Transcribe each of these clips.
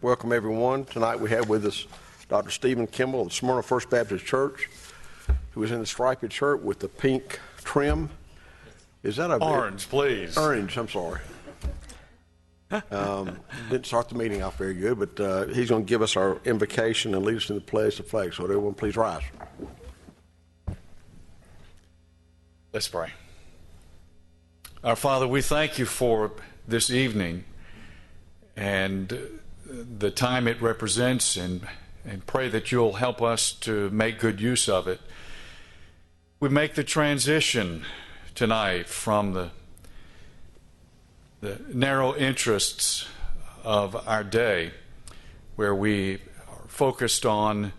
welcome everyone. Tonight we have with us Dr. Stephen Kimball of the Smyrna First Baptist Church, who is in the striped shirt with the pink trim. Is that a orange, please? Orange, I'm sorry. Didn't start the meeting off very good, but he's going to give us our invocation and lead us in the pledge of flag. So everyone please rise. Let's pray. Our Father, we thank you for this evening and the time it represents, and pray that you'll help us to make good use of it. We make the transition tonight from the narrow interests of our day, where we are focused on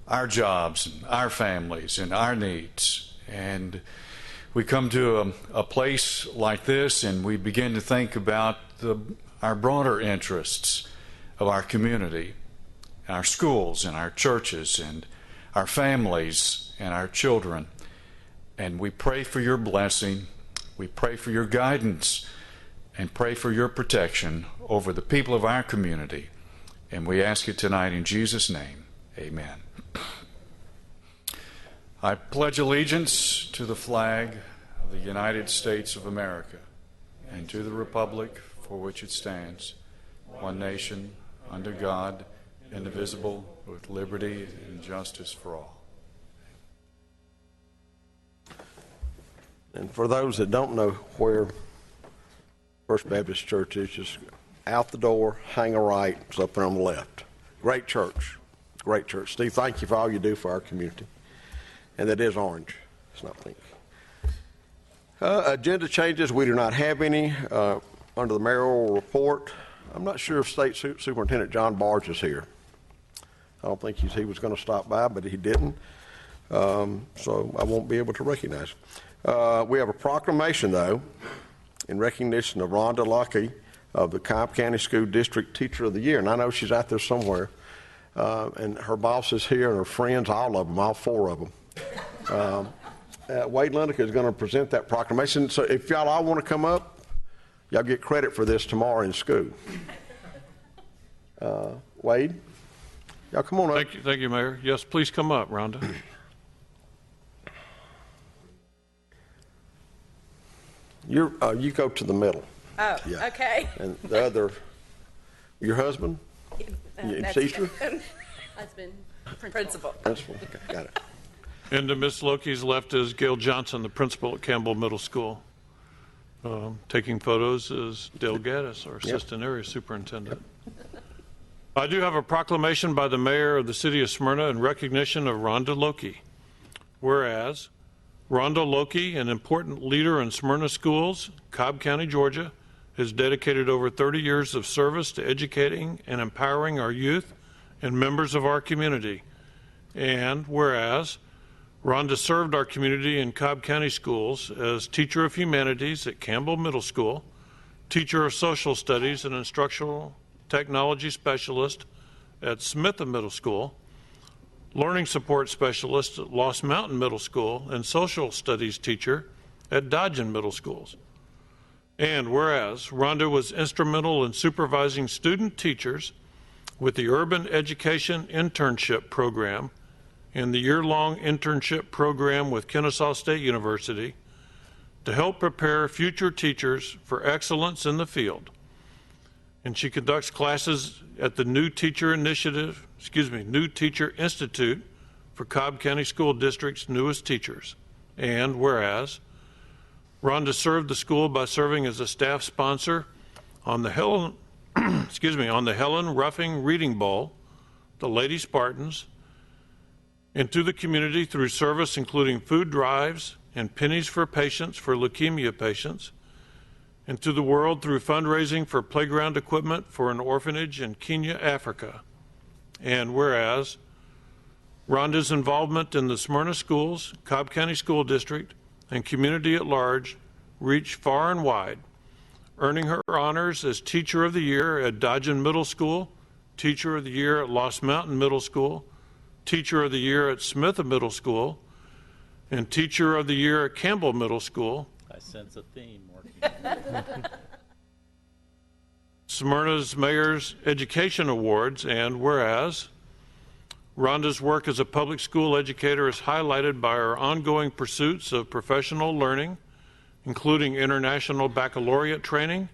our jobs and our families and our needs, and we come to a place like this and we begin to think about our broader interests of our community, our schools and our churches and our families and our children. And we pray for your blessing, we pray for your guidance, and pray for your protection over the people of our community. And we ask it tonight in Jesus' name. Amen. I pledge allegiance to the flag of the United States of America and to the republic for which it stands, one nation, under God, indivisible, with liberty and justice for all. And for those that don't know where First Baptist Church is, just out the door, hang a right, it's up there on the left. Great church. Great church. Steve, thank you for all you do for our community. And that is orange. It's not pink. Agenda changes. We do not have any. Under the mayoral report, I'm not sure if State Superintendent John Barge is here. I don't think he was going to stop by, but he didn't. So I won't be able to recognize him. We have a proclamation, though, in recognition of Rhonda Lucky of the Cobb County School District Teacher of the Year. And I know she's out there somewhere. And her boss is here and her friends, all of them, all four of them. Wade Lindick is going to present that proclamation. So if y'all all want to come up, y'all get credit for this tomorrow in school. Wade, y'all come on up. Thank you, Mayor. Yes, please come up, Rhonda. You go to the middle. Oh, Yeah. Okay. And the other, your husband? Your sister? Husband, principal. Principal. Okay, got it. And to Miss Loki's left is Gail Johnson, the principal at Campbell Middle School. Taking photos is Dale Gaddis, our assistant area superintendent. I do have a proclamation by the mayor of the city of Smyrna in recognition of Rhonda Loki. Whereas Rhonda Loki, an important leader in Smyrna schools, Cobb County, Georgia, has dedicated over 30 years of service to educating and empowering our youth and members of our community. And whereas Rhonda served our community in Cobb County schools as teacher of humanities at Campbell Middle School, teacher of social studies and instructional technology specialist at Smitha Middle School, learning support specialist at Lost Mountain Middle School, and social studies teacher at Dodgen Middle Schools. And whereas Rhonda was instrumental in supervising student teachers with the Urban Education Internship Program and the year-long internship program with Kennesaw State University to help prepare future teachers for excellence in the field. And she conducts classes at the New Teacher Institute for Cobb County School District's newest teachers. And whereas Rhonda served the school by serving as a staff sponsor on the Helen Ruffing Reading Bowl, the Lady Spartans, and to the community through service including food drives and pennies for patients for leukemia patients, and to the world through fundraising for playground equipment for an orphanage in Kenya, Africa. And whereas Rhonda's involvement in the Smyrna schools, Cobb County School District, and community at large reach far and wide, earning her honors as Teacher of the Year at Dodgen Middle School, Teacher of the Year at Lost Mountain Middle School, Teacher of the Year at Smitha Middle School, and Teacher of the Year at Campbell Middle School. I sense a theme working. Smyrna's Mayor's Education Awards, and whereas Rhonda's work as a public school educator is highlighted by her ongoing pursuits of professional learning, including international baccalaureate training,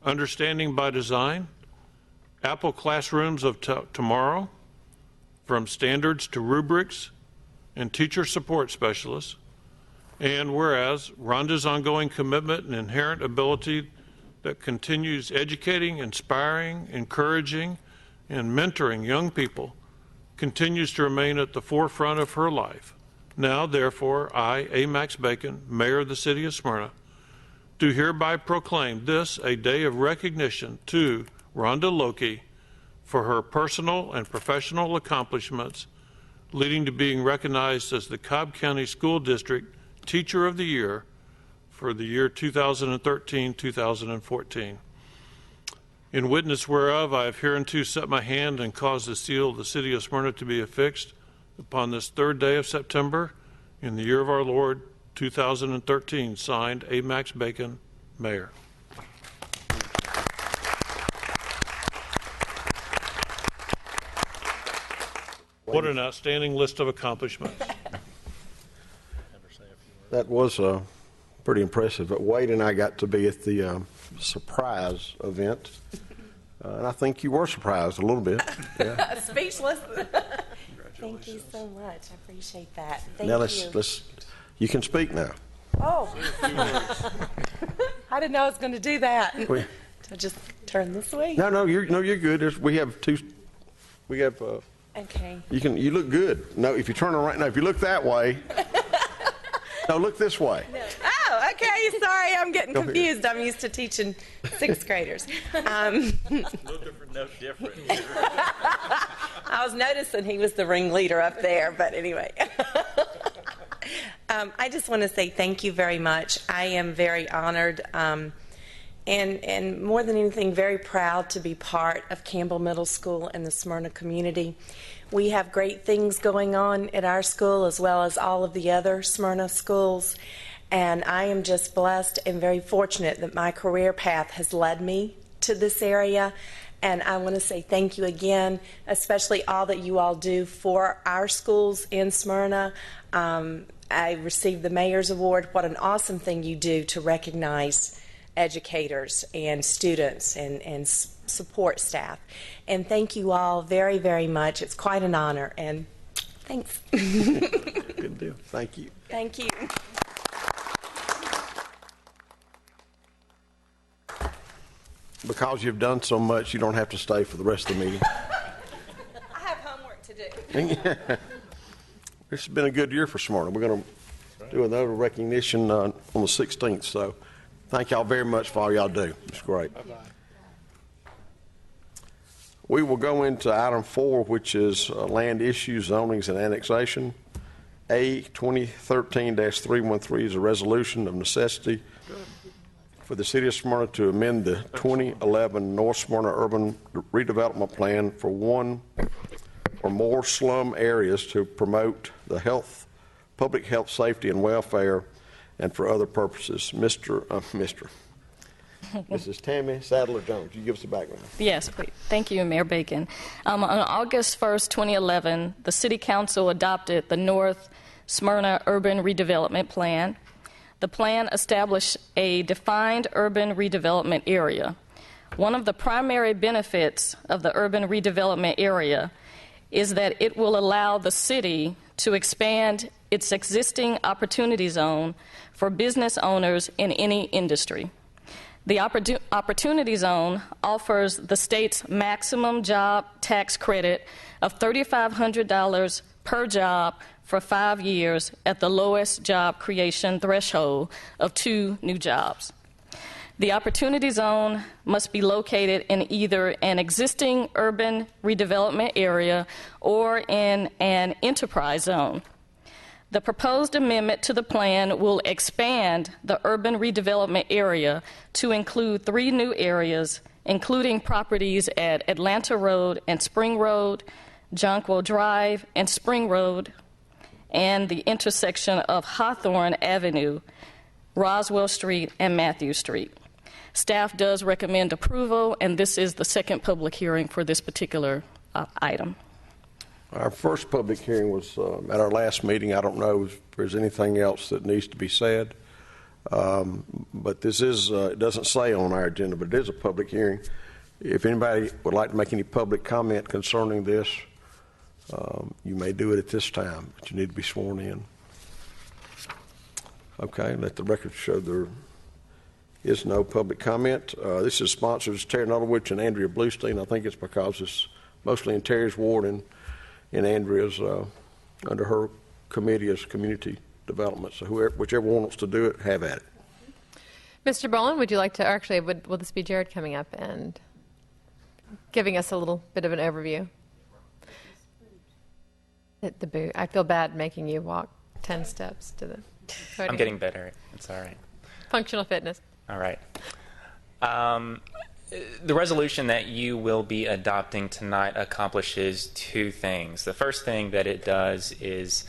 understanding by design, Apple Classrooms of Tomorrow, from standards to rubrics, and teacher support specialists. And whereas Rhonda's ongoing commitment and inherent ability that continues educating, inspiring, encouraging, and mentoring young people continues to remain at the forefront of her life. Now, therefore, I, A. Max Bacon, Mayor of the City of Smyrna, do hereby proclaim this a day of recognition to Rhonda Lokey for her personal and professional accomplishments, leading to being recognized as the Cobb County School District Teacher of the Year for the year 2013-2014. In witness whereof, I have hereunto set my hand and caused the seal of the City of Smyrna to be affixed upon this 3rd day of September in the year of our Lord 2013, signed A. Max Bacon, Mayor. What an outstanding list of accomplishments. That was pretty impressive. But Wade and I got to be at the surprise event, and I think you were surprised a little bit. Yeah. Speechless. Thank you so much. I appreciate that. Thank Now you. You can speak now. Oh. I didn't know I was going to do that. We- So just turn this way? No, you're good. We have two. We have. Okay. You look good. No, if you turn around, no, if you look that way. No, look this way. Oh, okay. Sorry, I'm getting Go ahead. confused. I'm used to teaching 6th graders. No different. I was noticing he was the ringleader up there, but anyway. I just want to say thank you very much. I am very honored and more than anything, very proud to be part of Campbell Middle School and the Smyrna community. We have great things going on at our school as well as all of the other Smyrna schools, and I am just blessed and very fortunate that my career path has led me to this area. And I want to say thank you again, especially all that you all do for our schools in Smyrna. I received the Mayor's Award. What an awesome thing you do to recognize educators and students and support staff. And thank you all very, very much. It's quite an honor, and thanks. Good deal. Thank you. Thank you. Because you've done so much, you don't have to stay for the rest of the meeting. I have homework to do. This has been a good year for Smyrna. We're going to do another recognition on the 16th. So thank y'all very much for all y'all do. It's great. Bye-bye. We will go into item 4, which is land issues, zonings, and annexation. A 2013-313 is a resolution of necessity for the City of Smyrna to amend the 2011 North Smyrna Urban Redevelopment Plan for one or more slum areas to promote the public health, safety, and welfare, and for other purposes. Mrs. Tammy Sadler-Jones, you give us a background. Yes, please. Thank you, Mayor Bacon. On August 1st, 2011, the City Council adopted the North Smyrna Urban Redevelopment Plan. The plan established a defined urban redevelopment area. One of the primary benefits of the urban redevelopment area is that it will allow the city to expand its existing opportunity zone for business owners in any industry. The Opportunity Zone offers the state's maximum job tax credit of $3,500 per job for 5 years at the lowest job creation threshold of 2 new jobs. The Opportunity Zone must be located in either an existing urban redevelopment area or in an enterprise zone. The proposed amendment to the plan will expand the urban redevelopment area to include 3 new areas, including properties at Atlanta Road and Spring Road, Jonquil Drive and Spring Road, and the intersection of Hawthorne Avenue, Roswell Street, and Matthew Street. Staff does recommend approval, and this is the second public hearing for this particular item. Our first public hearing was at our last meeting. I don't know if there's anything else that needs to be said. But this is, it doesn't say on our agenda, but it is a public hearing. If anybody would like to make any public comment concerning this, you may do it at this time, but you need to be sworn in. Okay, let the record show there is no public comment. This is sponsored by Terry Nuttowich and Andrea Bluestein. I think it's because it's mostly in Terry's ward and Andrea's under her committee as community development. So whichever one wants to do it, have at it. Mr. Boland, would you like to, or actually, will this be Jared coming up and giving us a little bit of an overview? At the booth. I feel bad making you walk 10 steps to the podium. I'm getting better. It's all right. Functional fitness. All right. The resolution that you will be adopting tonight accomplishes two things. The first thing that it does is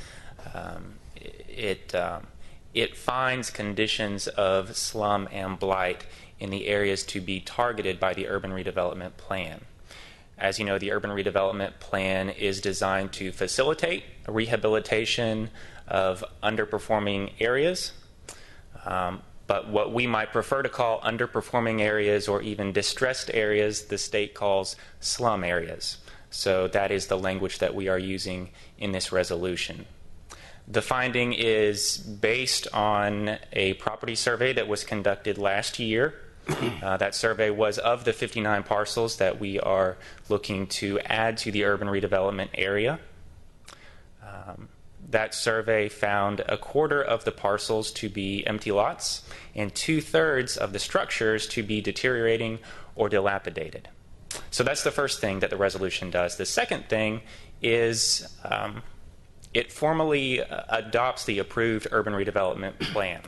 it finds conditions of slum and blight in the areas to be targeted by the urban redevelopment plan. As you know, the urban redevelopment plan is designed to facilitate rehabilitation of underperforming areas, but what we might prefer to call underperforming areas or even distressed areas, the state calls slum areas. So that is the language that we are using in this resolution. The finding is based on a property survey that was conducted last year. That survey was of the 59 parcels that we are looking to add to the urban redevelopment area. That survey found a quarter of the parcels to be empty lots and 2/3 of the structures to be deteriorating or dilapidated. So that's the first thing that the resolution does. The second thing is it formally adopts the approved urban redevelopment plan.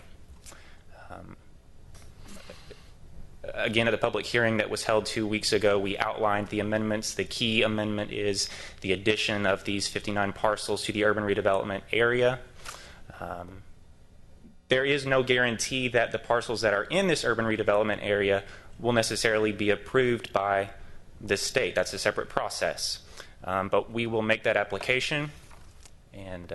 Again, at the public hearing that was held 2 weeks ago, we outlined the amendments. The key amendment is the addition of these 59 parcels to the urban redevelopment area. There is no guarantee that the parcels that are in this urban redevelopment area will necessarily be approved by the state. That's a separate process. But we will make that application, and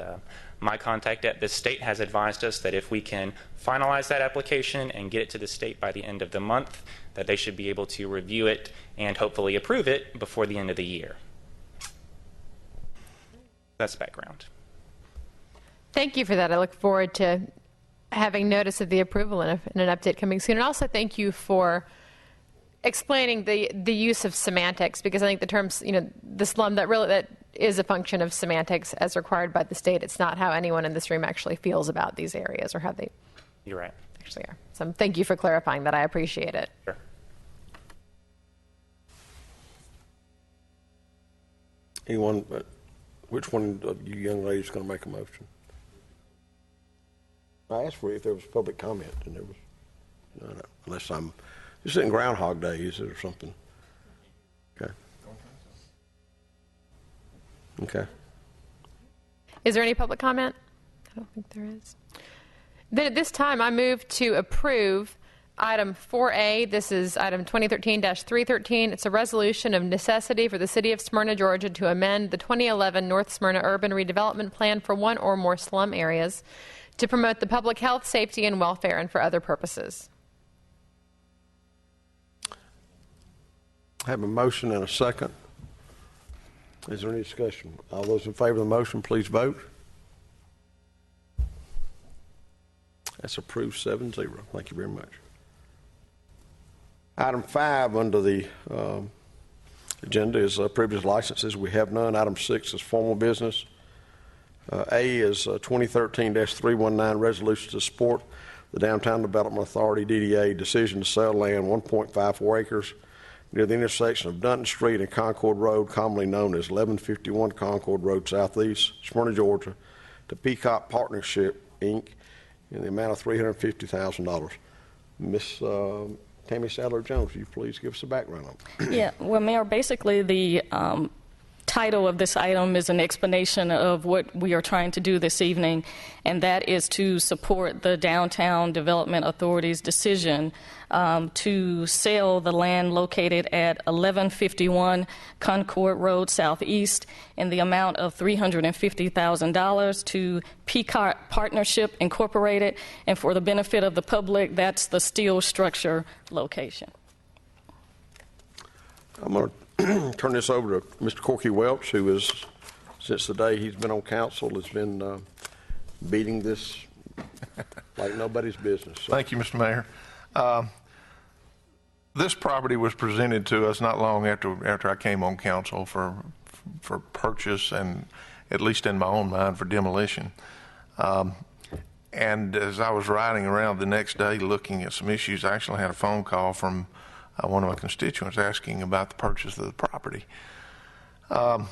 my contact at the state has advised us that if we can finalize that application and get it to the state by the end of the month, that they should be able to review it and hopefully approve it before the end of the year. That's background. Thank you for that. I look forward to having notice of the approval and an update coming soon. And also thank you for explaining the use of semantics, because I think the terms, the slum, that is a function of semantics as required by the state. It's not how anyone in this room actually feels about these areas or how they You're right. actually are. So thank you for clarifying that. I appreciate it. Sure. Anyone, which one of you young ladies is going to make a motion? I asked for if there was public comment, and there was none, unless I'm just in Groundhog Day, is it, or something? Okay. Okay. Is there any public comment? I don't think there is. Then at this time, I move to approve item 4A. This is item 2013-313. It's a resolution of necessity for the City of Smyrna, Georgia to amend the 2011 North Smyrna Urban Redevelopment Plan for one or more slum areas to promote the public health, safety, and welfare, and for other purposes. I have a motion and a second. Is there any discussion? All those in favor of the motion, please vote. That's approved 7-0. Thank you very much. Item 5 under the agenda is privilege licenses. We have none. Item 6 is formal business. A is 2013-319 resolution to support the Downtown Development Authority DDA decision to sell land 1.54 acres near the intersection of Dunton Street and Concord Road, commonly known as 1151 Concord Road, Southeast Smyrna, Georgia, to Peacock Partnership, Inc., in the amount of $350,000. Miss Tammy Sadler-Jones, will you please give us a background on it? Yeah, well, Mayor, basically the title of this item is an explanation of what we are trying to do this evening, and that is to support the Downtown Development Authority's decision to sell the land located at 1151 Concord Road Southeast in the amount of $350,000 to Peacock Partnership Incorporated, and for the benefit of the public, that's the steel structure location. I'm going to turn this over to Mr. Corky Welch, who is, since the day he's been on council, has been beating this like nobody's business. So. Thank you, Mr. Mayor. This property was presented to us not long after I came on council for purchase, and at least in my own mind for demolition. And as I was riding around the next day looking at some issues, I actually had a phone call from one of my constituents asking about the purchase of the property. The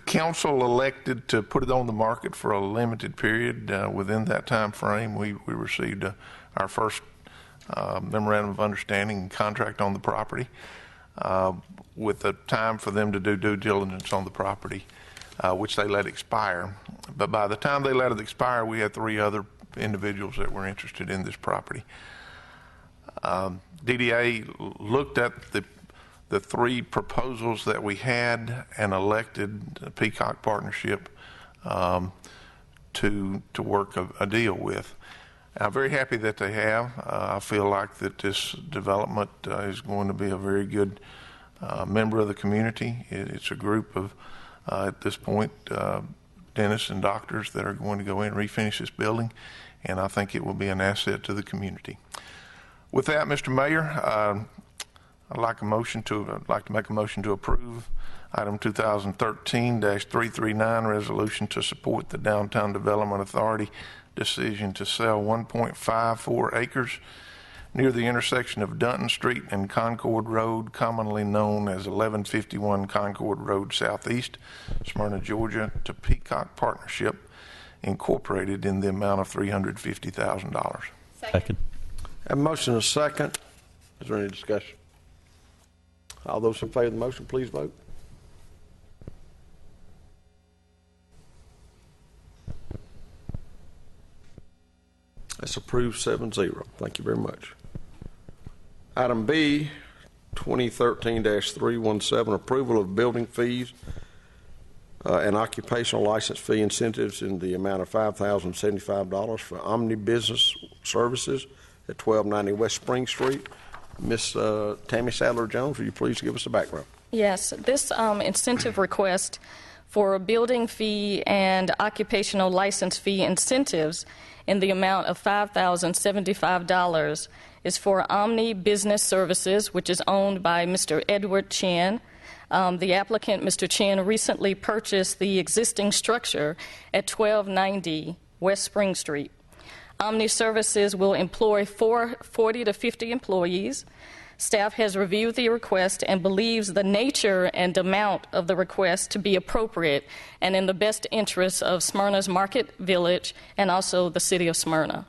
council elected to put it on the market for a limited period. Within that time frame, we received our first memorandum of understanding and contract on the property with the time for them to do due diligence on the property, which they let expire. But by the time they let it expire, we had 3 other individuals that were interested in this property. DDA looked at the 3 proposals that we had and elected the Peacock Partnership to work a deal with. I'm very happy that they have. I feel like that this development is going to be a very good member of the community. It's a group of, at this point, dentists and doctors that are going to go in and refinish this building, and I think it will be an asset to the community. With that, Mr. Mayor, I'd like to make a motion to approve item 2013-339, resolution to support the Downtown Development Authority decision to sell 1.54 acres near the intersection of Dunton Street and Concord Road, commonly known as 1151 Concord Road Southeast, Smyrna, Georgia, to Peacock Partnership Incorporated in the amount of $350,000. Second. Have a motion and a second. Is there any discussion? All those in favor of the motion, please vote. That's approved 7-0. Thank you very much. Item B, 2013-317, approval of building fees and occupational license fee incentives in the amount of $5,075 for Omni Business Services at 1290 West Spring Street. Miss Tammy Sadler-Jones, will you please give us a background? Yes, this incentive request for building fee and occupational license fee incentives in the amount of $5,075 is for Omni Business Services, which is owned by Mr. Edward Chen. The applicant, Mr. Chen, recently purchased the existing structure at 1290 West Spring Street. Omni Services will employ 40 to 50 employees. Staff has reviewed the request and believes the nature and amount of the request to be appropriate and in the best interests of Smyrna's Market Village and also the city of Smyrna.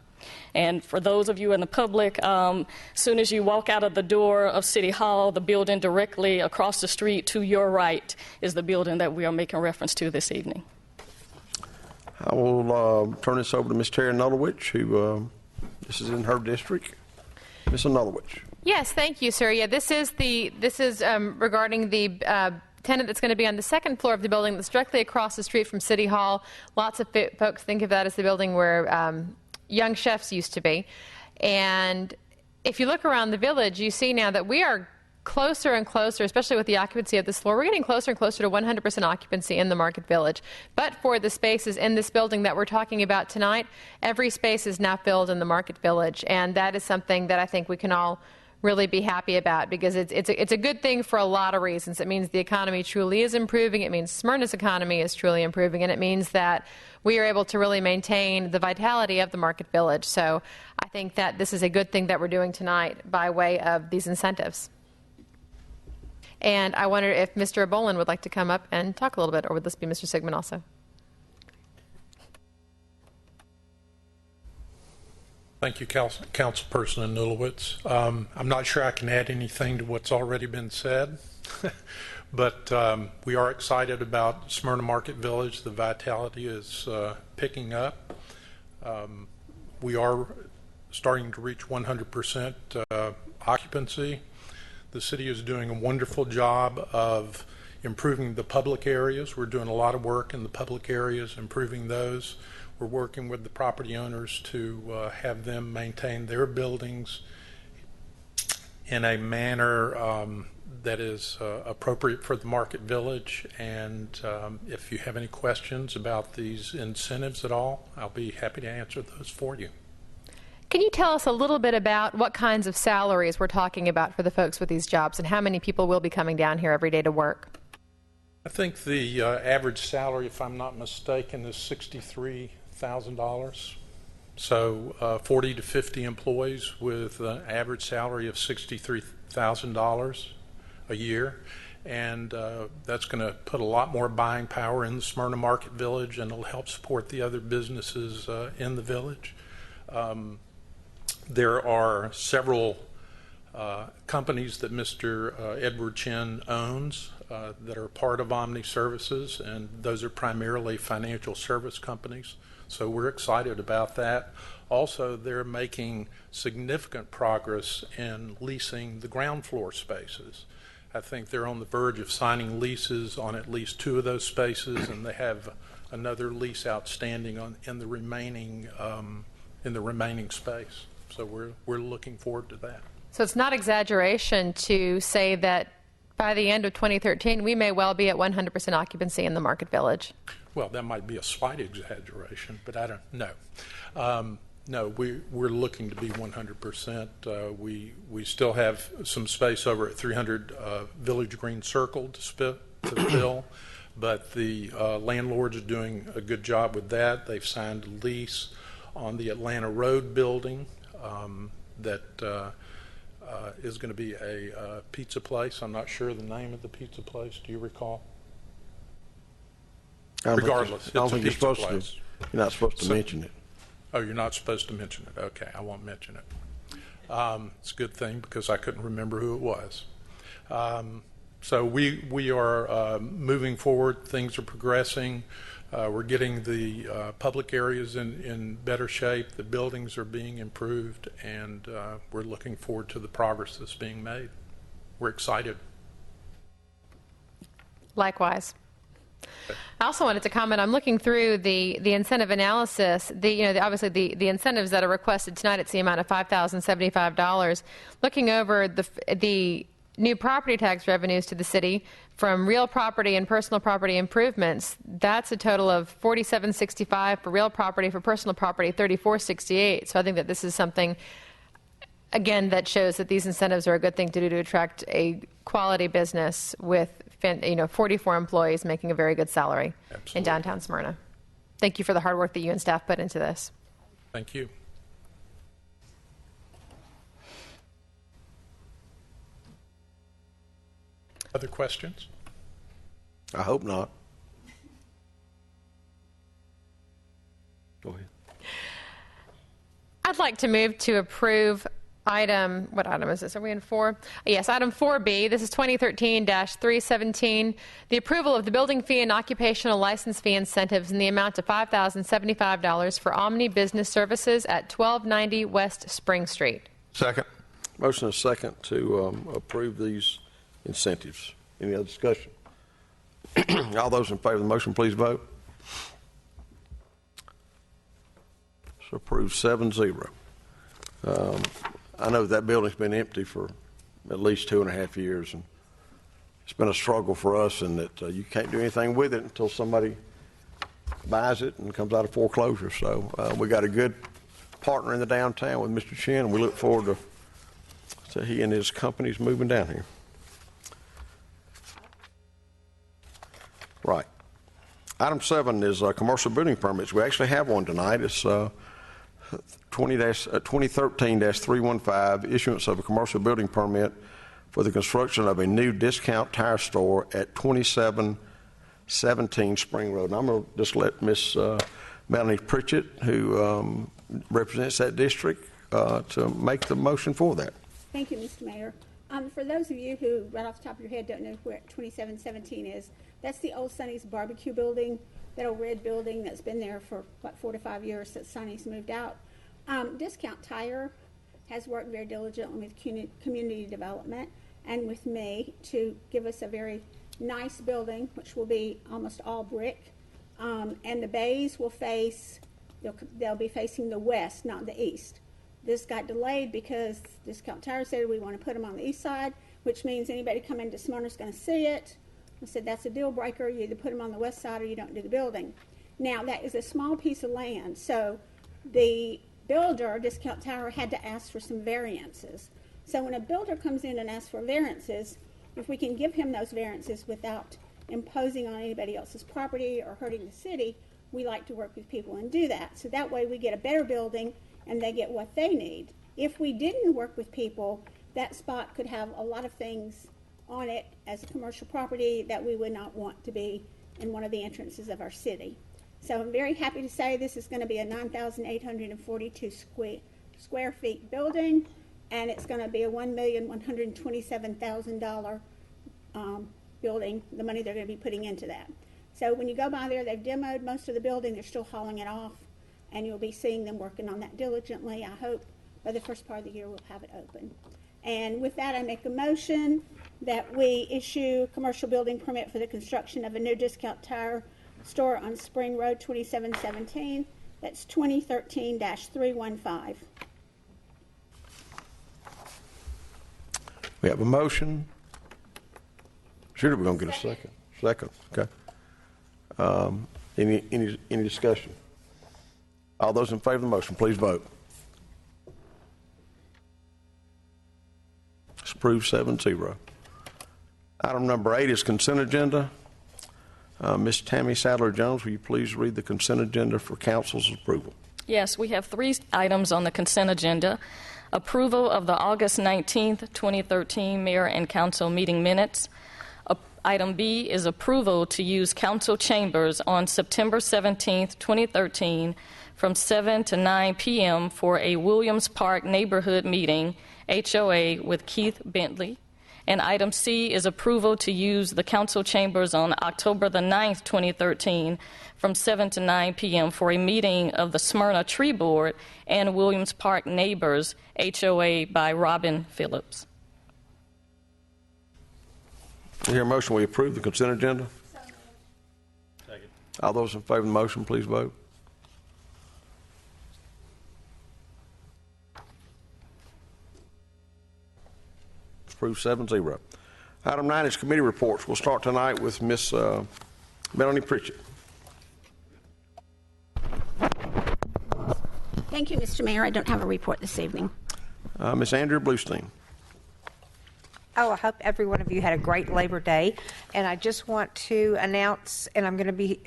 And for those of you in the public, as soon as you walk out of the door of City Hall, the building directly across the street to your right is the building that we are making reference to this evening. I will turn this over to Ms. Terry Nulowich, who this is in her district. Ms. Nulowich. Yes, thank you, sir. Yeah, this is regarding the tenant that's going to be on the second floor of the building that's directly across the street from City Hall. Lots of folks think of that as the building where Young Chefs used to be. And if you look around the village, you see now that we are closer and closer, especially with the occupancy of this floor, we're getting closer and closer to 100% occupancy in the Market Village. But for the spaces in this building that we're talking about tonight, every space is now filled in the Market Village. And that is something that I think we can all really be happy about, because it's a good thing for a lot of reasons. It means the economy truly is improving. It means Smyrna's economy is truly improving. And it means that we are able to really maintain the vitality of the Market Village. So I think that this is a good thing that we're doing tonight by way of these incentives. And I wonder if Mr. Bolin would like to come up and talk a little bit, or would this be Mr. Sigmund also? Thank you, Councilperson Nulowitz. I'm not sure I can add anything to what's already been said, But we are excited about Smyrna Market Village. The vitality is picking up. We are starting to reach 100% occupancy. The city is doing a wonderful job of improving the public areas. We're doing a lot of work in the public areas, improving those. We're working with the property owners to have them maintain their buildings in a manner that is appropriate for the Market Village. And if you have any questions about these incentives at all, I'll be happy to answer those for you. Can you tell us a little bit about what kinds of salaries we're talking about for the folks with these jobs and how many people will be coming down here every day to work? I think the average salary, if I'm not mistaken, is $63,000. So 40 to 50 employees with an average salary of $63,000 a year. And that's going to put a lot more buying power in the Smyrna Market Village, and it'll help support the other businesses in the village. There are several companies that Mr. Edward Chin owns that are part of Omni Services, and those are primarily financial service companies. So we're excited about that. Also, they're making significant progress in leasing the ground floor spaces. I think they're on the verge of signing leases on at least 2 of those spaces, and they have another lease outstanding in the remaining space. So we're looking forward to that. So it's not exaggeration to say that by the end of 2013, we may well be at 100% occupancy in the Market Village. Well, that might be a slight exaggeration, but I don't know. No, we're looking to be 100%. We still have some space over at 300 Village Green Circle to fill, but the landlords are doing a good job with that. They've signed a lease on the Atlanta Road building that is going to be a pizza place. I'm not sure the name of the pizza place. Do you recall? Regardless, it's a pizza place. You're not supposed to mention it. Oh, you're not supposed to mention it. Okay, I won't mention it. It's a good thing because I couldn't remember who it was. So we are moving forward. Things are progressing. We're getting the public areas in better shape. The buildings are being improved, and we're looking forward to the progress that's being made. We're excited. Likewise. I also wanted to comment. I'm looking through the incentive analysis. Obviously the incentives that are requested tonight, it's the amount of $5,075. Looking over the new property tax revenues to the city from real property and personal property improvements, that's a total of $47.65 for real property. For personal property, $34.68. So I think that this is something, again, that shows that these incentives are a good thing to do to attract a quality business with 44 employees making a very good salary. Absolutely. In downtown Smyrna. Thank you for the hard work that you and staff put into this. Thank you. Other questions? I hope not. Go ahead. I'd like to move to approve what item is this? Are we in 4? Yes, item 4B. This is 2013-317. The approval of the building fee and occupational license fee incentives in the amount of $5,075 for Omni Business Services at 1290 West Spring Street. Second. Motion is second to approve these incentives. Any other discussion? All those in favor of the motion, please vote. So approved 7-0. I know that building's been empty for at least 2.5 years, and it's been a struggle for us, and that you can't do anything with it until somebody buys it and comes out of foreclosure. So we got a good partner in the downtown with Mr. Chin, and we look forward to he and his companies moving down here. Right. Item 7 is commercial building permits. We actually have one tonight. It's 2013-315, issuance of a commercial building permit for the construction of a new discount tire store at 2717 Spring Road. And I'm going to just let Miss Melanie Pritchett, who represents that district, to make the motion for that. Thank you, Mr. Mayor. For those of you who, right off the top of your head, don't know where 2717 is, that's the old Sonny's Barbecue building, that old red building that's been there for, 4 to 5 years since Sonny's moved out. Discount Tire has worked very diligently with community development and with me to give us a very nice building, which will be almost all brick. And the bays will face, they'll be facing the west, not the east. This got delayed because Discount Tire said we want to put them on the east side, which means anybody coming to Smyrna is going to see it. I said that's a deal breaker. You either put them on the west side or you don't do the building. Now, that is a small piece of land, so the builder, Discount Tire, had to ask for some variances. So when a builder comes in and asks for variances, if we can give him those variances without imposing on anybody else's property or hurting the city, we like to work with people and do that. So that way we get a better building and they get what they need. If we didn't work with people, that spot could have a lot of things on it as a commercial property that we would not want to be in one of the entrances of our city. So I'm very happy to say this is going to be a 9,842 square feet building, and it's going to be a $1,127,000 building, the money they're going to be putting into that. So when you go by there, they've demoed most of the building. They're still hauling it off, and you'll be seeing them working on that diligently. I hope by the first part of the year we'll have it open. And with that, I make a motion that we issue a commercial building permit for the construction of a new Discount Tire store on Spring Road, 2717. That's 2013-315. We have a motion. Surely we're going to get a second. Second, okay. Any discussion? All those in favor of the motion, please vote. It's approved 7-0. Item number 8 is consent agenda. Ms. Tammy Sadler-Jones, will you please read the consent agenda for council's approval? Yes, we have 3 items on the consent agenda. Approval of the August 19th, 2013 Mayor and Council meeting minutes. Item B is approval to use council chambers on September 17th, 2013 from 7 to 9 p.m. for a Williams Park neighborhood meeting, HOA, with Keith Bentley. And item C is approval to use the council chambers on October the 9th, 2013 from 7 to 9 p.m. for a meeting of the Smyrna Tree Board and Williams Park Neighbors, HOA, by Robin Phillips. I hear a motion, we approve the consent agenda? Second. All those in favor of the motion, please vote. Approved 7-0. Item 9 is committee reports. We'll start tonight with Miss Melanie Pritchett. Thank you, Mr. Mayor. I don't have a report this evening. Miss Andrea Bluestein. Oh, I hope every one of you had a great Labor Day. And I just want to announce, and I'm going to be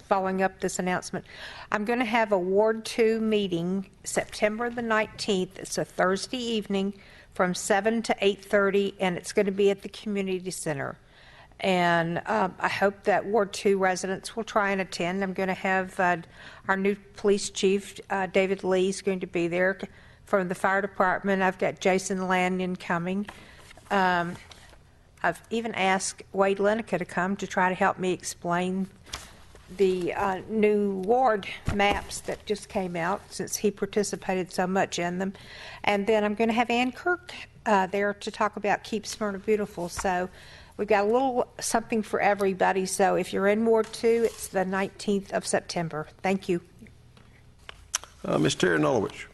following up this announcement, I'm going to have a Ward 2 meeting September the 19th. It's a Thursday evening from 7 to 8:30, and it's going to be at the community center. And I hope that Ward 2 residents will try and attend. I'm going to have our new police chief, David Lee, is going to be there from the fire department. I've got Jason Lanyon coming. I've even asked Wade Lineker to come to try to help me explain the new ward maps that just came out, since he participated so much in them. And then I'm going to have Ann Kirk there to talk about Keep Smyrna Beautiful. So we've got a little something for everybody. So if you're in Ward 2, it's the 19th of September. Thank you. Ms. Terry Nulowich.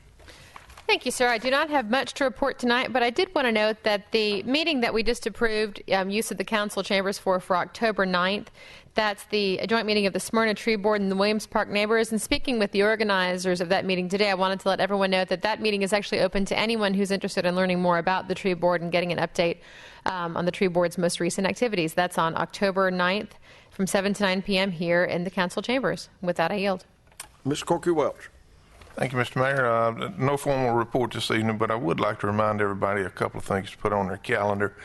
Thank you, sir. I do not have much to report tonight, but I did want to note that the meeting that we just approved use of the council chambers for October 9th, that's the joint meeting of the Smyrna Tree Board and the Williams Park Neighbors. And speaking with the organizers of that meeting today, I wanted to let everyone know that that meeting is actually open to anyone who's interested in learning more about the Tree Board and getting an update on the Tree Board's most recent activities. That's on October 9th from 7 to 9 p.m. here in the council chambers. With that, I yield. Ms. Corky Welch. Thank you, Mr. Mayor. No formal report this evening, but I would like to remind everybody a couple of things to put on their calendar.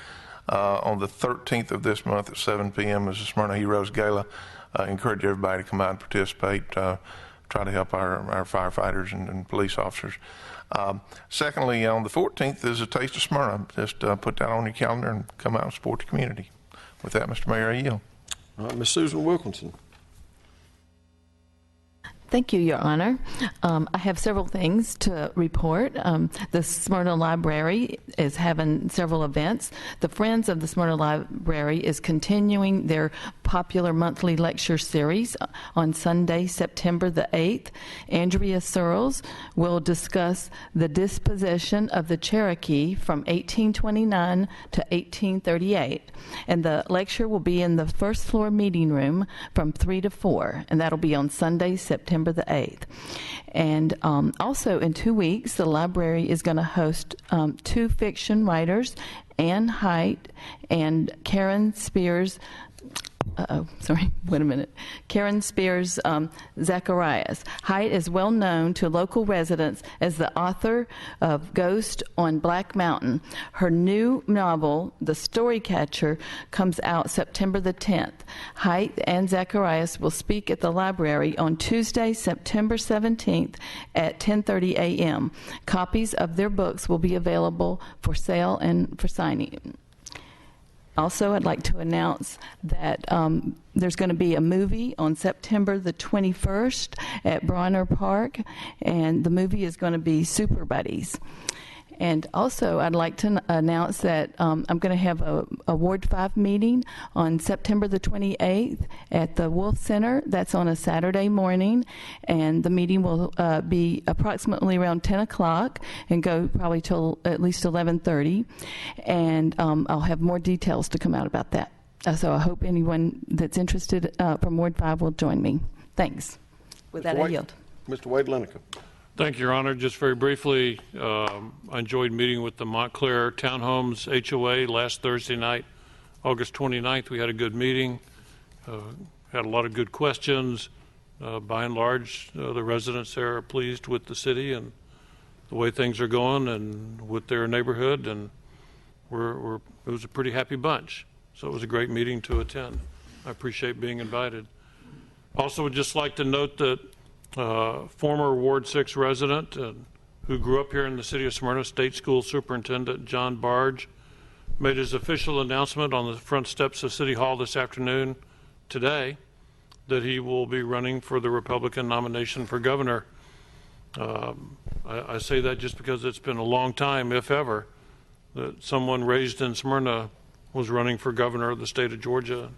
On the 13th of this month at 7 p.m. is the Smyrna Heroes Gala. Encourage everybody to come out and participate, try to help our firefighters and police officers. Secondly, on the 14th is a Taste of Smyrna. Just put that on your calendar and come out and support the community. With that, Mr. Mayor, I yield. Ms. Susan Wilkinson. Thank you, Your Honor. I have several things to report. The Smyrna Library is having several events. The Friends of the Smyrna Library is continuing their popular monthly lecture series on Sunday, September the 8th. Andrea Searles will discuss the disposition of the Cherokee from 1829 to 1838. And the lecture will be in the first floor meeting room from 3 to 4, and that'll be on Sunday, September the 8th. And also in 2 weeks, the library is going to host 2 fiction writers, Anne Height and Karen Spears. Karen Spears Zacharias. Height is well known to local residents as the author of Ghost on Black Mountain. Her new novel, The Storycatcher, comes out September the 10th. Height and Zacharias will speak at the library on Tuesday, September 17th at 10:30 a.m. Copies of their books will be available for sale and for signing. Also, I'd like to announce that there's going to be a movie on September the 21st at Bronner Park, and the movie is going to be Super Buddies. And also, I'd like to announce that I'm going to have a Ward 5 meeting on September the 28th at the Wolf Center. That's on a Saturday morning, and the meeting will be approximately around 10 o'clock and go probably till at least 11:30. And I'll have more details to come out about that. So I hope anyone that's interested from Ward 5 will join me. Thanks. With that, I yield. Mr. Wade Lineker. Thank you, Your Honor. Just very briefly, I enjoyed meeting with the Montclair Townhomes HOA last Thursday night, August 29th. We had a good meeting, had a lot of good questions. By and large, the residents there are pleased with the city and the way things are going and with their neighborhood, and it was a pretty happy bunch. So it was a great meeting to attend. I appreciate being invited. Also, would just like to note that former Ward 6 resident who grew up here in the city of Smyrna, State School Superintendent John Barge, made his official announcement on the front steps of City Hall this afternoon, today, that he will be running for the Republican nomination for governor. I say that just because it's been a long time, if ever, that someone raised in Smyrna was running for governor of the state of Georgia.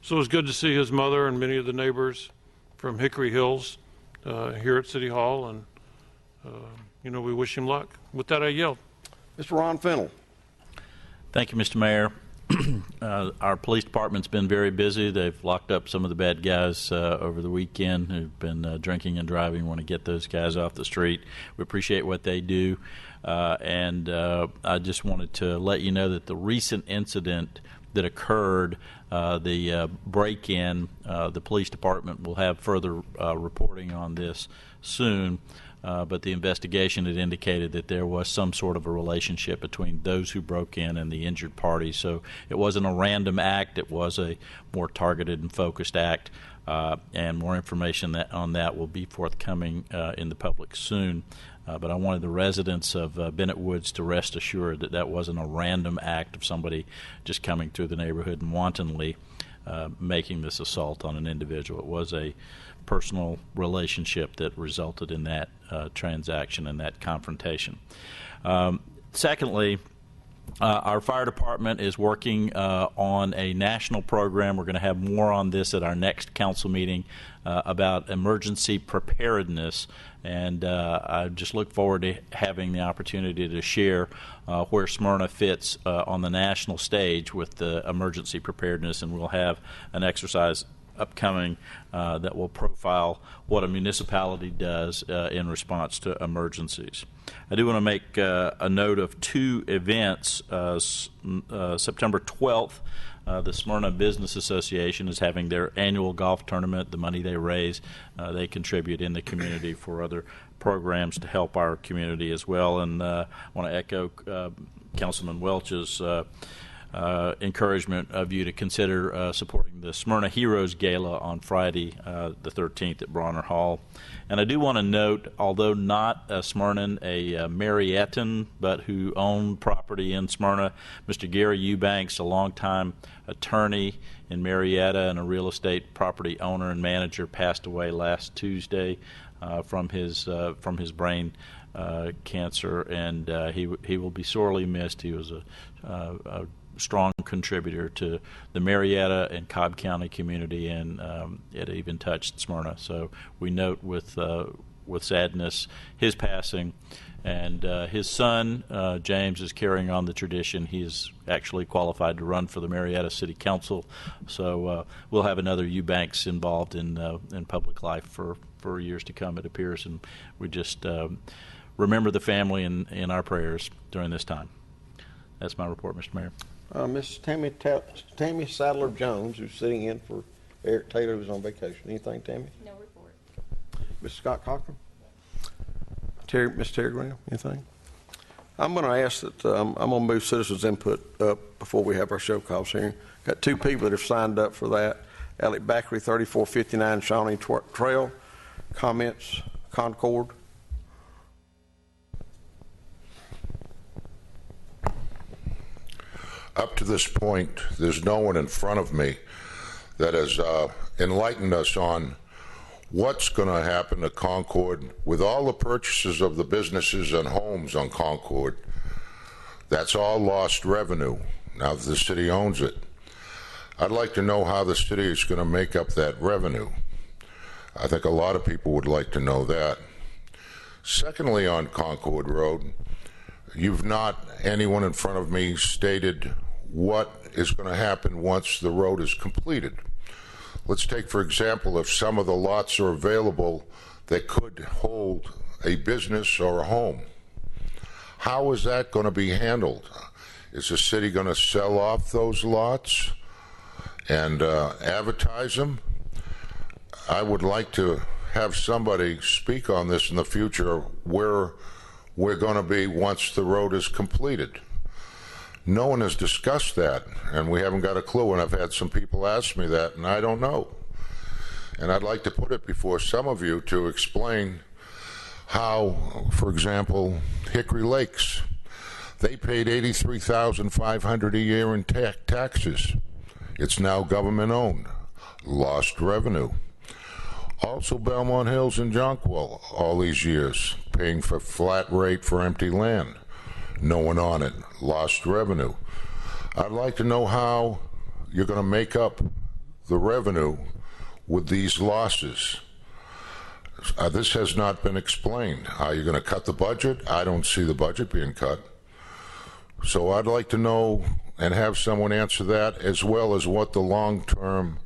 So it was good to see his mother and many of the neighbors from Hickory Hills here at City Hall, and we wish him luck. With that, I yield. Mr. Ron Fennell. Thank you, Mr. Mayor. Our police department's been very busy. They've locked up some of the bad guys over the weekend who've been drinking and driving. Want to get those guys off the street. We appreciate what they do. And I just wanted to let you know that the recent incident that occurred, the break-in, the police department will have further reporting on this soon. But the investigation had indicated that there was some sort of a relationship between those who broke in and the injured party. So it wasn't a random act. It was a more targeted and focused act. And more information on that will be forthcoming in the public soon. But I wanted the residents of Bennett Woods to rest assured that that wasn't a random act of somebody just coming through the neighborhood and wantonly making this assault on an individual. It was a personal relationship that resulted in that transaction and that confrontation. Secondly, our fire department is working on a national program. We're going to have more on this at our next council meeting about emergency preparedness, and I just look forward to having the opportunity to share where Smyrna fits on the national stage with the emergency preparedness, and we'll have an exercise upcoming that will profile what a municipality does in response to emergencies. I do want to make a note of 2 events. September 12th, the Smyrna Business Association is having their annual golf tournament. The money they raise, they contribute in the community for other programs to help our community as well. And I want to echo Councilman Welch's encouragement of you to consider supporting the Smyrna Heroes Gala on Friday, the 13th at Bronner Hall. And I do want to note, although not a Smyrnan, a Marietan, but who owned property in Smyrna, Mr. Gary Eubanks, a longtime attorney in Marietta and a real estate property owner and manager, passed away last Tuesday from his brain cancer, and he will be sorely missed. He was a strong contributor to the Marietta and Cobb County community, and it even touched Smyrna. So we note with sadness his passing, and his son James is carrying on the tradition. He is actually qualified to run for the Marietta City Council, so we'll have another Eubanks involved in public life for years to come, it appears, and we just remember the family in our prayers during this time. That's my report, Mr. Mayor. Miss Tammy Sadler Jones, who's sitting in for Eric Taylor, who's on vacation. Anything, Tammy? No report. Mr. Scott Cochran? Miss Terry Graham, anything? I'm going to ask that I'm going to move citizens' input up before we have our show cause hearing. Got two people that have signed up for that. Alec Backery, 3459 Shawnee Trail. Comments, Concord? Up to this point, there's no one in front of me that has enlightened us on what's going to happen to Concord with all the purchases of the businesses and homes on Concord. That's all lost revenue now that the city owns it. I'd like to know how the city is going to make up that revenue. I think a lot of people would like to know that. Secondly, on Concord Road, you've not, anyone in front of me, stated what is going to happen once the road is completed. Let's take, for example, if some of the lots are available that could hold a business or a home. How is that going to be handled? Is the city going to sell off those lots and advertise them? I would like to have somebody speak on this in the future, where we're going to be once the road is completed. No one has discussed that, and we haven't got a clue, and I've had some people ask me that, and I don't know. And I'd like to put it before some of you to explain how, for example, Hickory Lakes, they paid $83,500 a year in taxes. It's now government-owned, lost revenue. Also, Belmont Hills and Jonquil, all these years, paying for flat rate for empty land. No one on it, lost revenue. I'd like to know how you're going to make up the revenue with these losses. This has not been explained. Are you going to cut the budget? I don't see the budget being cut. So I'd like to know and have someone answer that, as well as what the long-term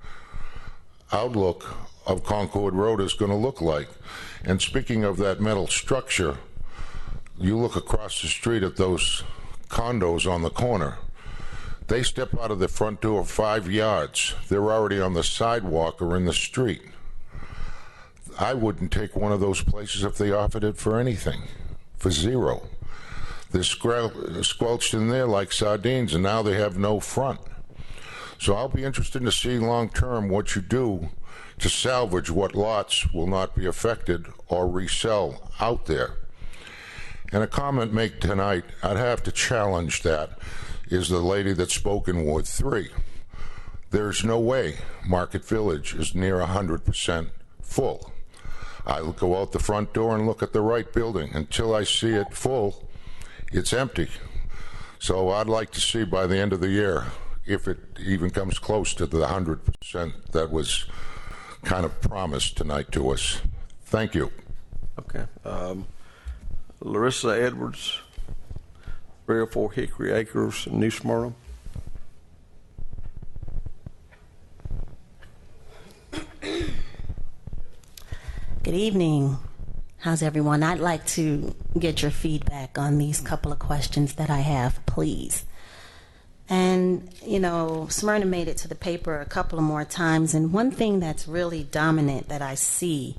outlook of Concord Road is going to look like. And speaking of that metal structure, you look across the street at those condos on the corner. They step out of the front door 5 yards. They're already on the sidewalk or in the street. I wouldn't take one of those places if they offered it for anything, for zero. They're squelched in there like sardines, and now they have no front. So I'll be interested to see long-term what you do to salvage what lots will not be affected or resell out there. And a comment made tonight, I'd have to challenge that, is the lady that spoke in Ward 3. There's no way Market Village is near 100% full. I go out the front door and look at the right building. Until I see it full, it's empty. So I'd like to see by the end of the year, if it even comes close to the 100% that was kind of promised tonight to us. Thank you. Okay. Larissa Edwards, 304 Hickory Acres, New Smyrna. Good evening. How's everyone? I'd like to get your feedback on these couple of questions that I have, please. And, you know, Smyrna made it to the paper a couple of more times, and one thing that's really dominant that I see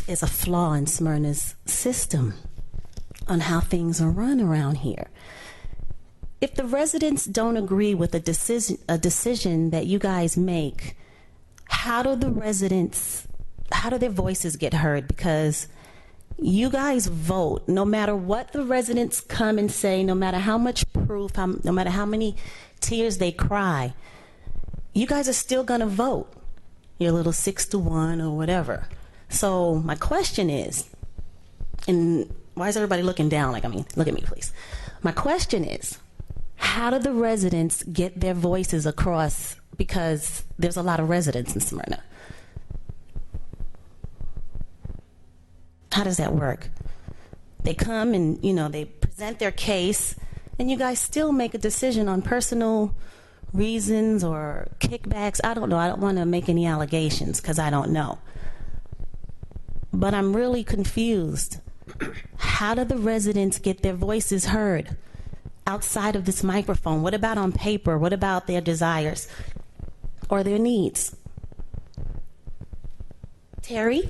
is a flaw in Smyrna's system on how things are run around here. if the residents don't agree with a decision that you guys make, how do their voices get heard? Because you guys vote. No matter what the residents come and say, no matter how much proof, no matter how many tears they cry, you guys are still going to vote your little 6-1 or whatever. So my question is, and why is everybody looking down? Like, I mean, look at me, please. My question is, how do the residents get their voices across? Because there's a lot of residents in Smyrna. How does that work? They come and, they present their case, and you guys still make a decision on personal reasons or kickbacks. I don't know. I don't want to make any allegations because I don't know. But I'm really confused. How do the residents get their voices heard outside of this microphone? What about on paper? What about their desires or their needs? Terry?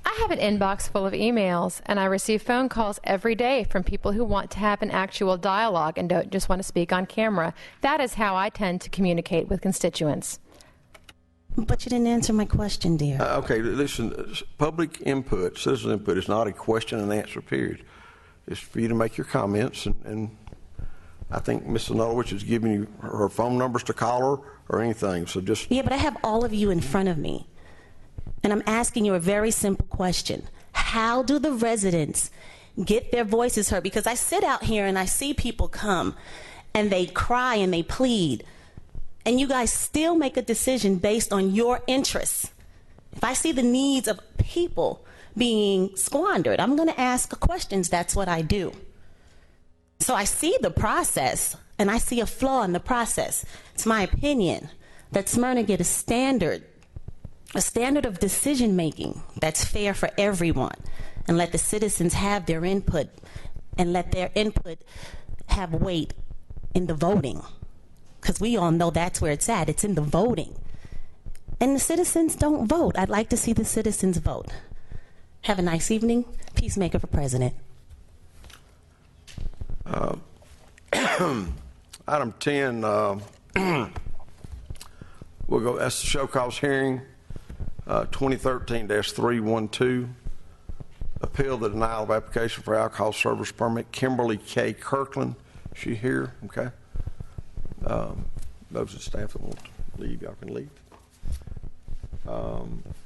I have an inbox full of emails, and I receive phone calls every day from people who want to have an actual dialogue and don't just want to speak on camera. That is how I tend to communicate with constituents. But you didn't answer my question, dear. Okay, listen, public input, citizen input is not a question and answer period. It's for you to make your comments, and I think Mrs. Nulowich is giving you her phone numbers to call her or anything, so just... Yeah, but I have all of you in front of me. And I'm asking you a very simple question. How do the residents get their voices heard? Because I sit out here and I see people come and they cry and they plead, and you guys still make a decision based on your interests. If I see the needs of people being squandered, I'm going to ask questions. That's what I do. So I see the process and I see a flaw in the process. It's my opinion that Smyrna get a standard of decision making that's fair for everyone, and let the citizens have their input, and let their input have weight in the voting, because we all know that's where it's at. It's in the voting, and the citizens don't vote. I'd like to see the citizens vote. Have a nice evening. Peacemaker for president. Item 10, we'll go. That's the show cause hearing. 2013-312, appeal the denial of application for alcohol service permit. Kimberly K. Kirkland, she here? Okay. Those of the staff that want to leave, y'all can leave.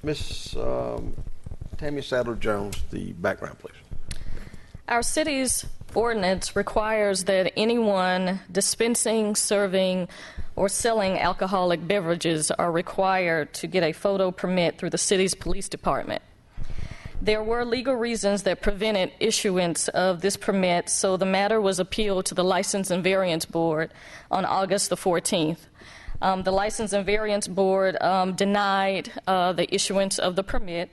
Miss Tammy Sadler-Jones, the background, please. Our city's ordinance requires that anyone dispensing, serving, or selling alcoholic beverages are required to get a photo permit through the city's police department. There were legal reasons that prevented issuance of this permit, so the matter was appealed to the License and Variance Board on August the 14th. The License and Variance Board denied the issuance of the permit,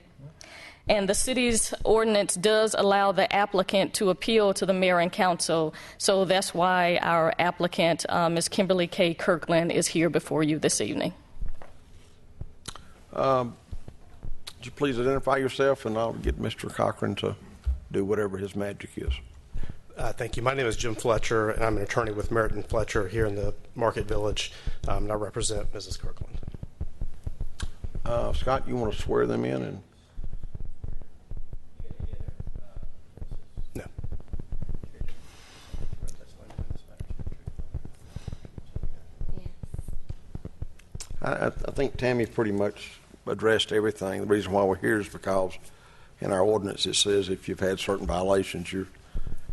and the city's ordinance does allow the applicant to appeal to the mayor and council, so that's why our applicant, Ms. Kimberly K. Kirkland, is here before you this evening. Would you please identify yourself, and I'll get Mr. Cochran to do whatever his magic is. Thank you. My name is Jim Fletcher, and I'm an attorney with Merritt and Fletcher here in the Market Village, and I represent Mrs. Kirkland. Scott, you want to swear them in? And no. I think Tammy pretty much addressed everything. The reason why we're here is because in our ordinance it says if you've had certain violations, you're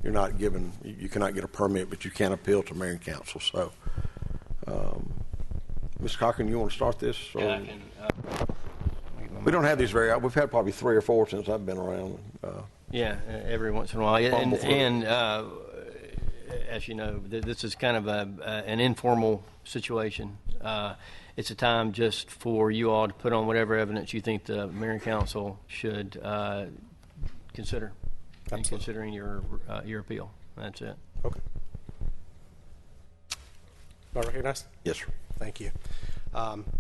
not given, you cannot get a permit, but you can appeal to mayor and council. So, Mr. Cochran, you want to start this? Or? Yeah, I can, we don't have these very. We've had probably 3 or 4 since I've been around. Yeah, every once in a while. And as you know, this is kind of an informal situation. It's a time just for you all to put on whatever evidence you think the mayor and council should consider in considering your appeal. That's it. Okay. Am I recognized? Yes, sir. Thank you.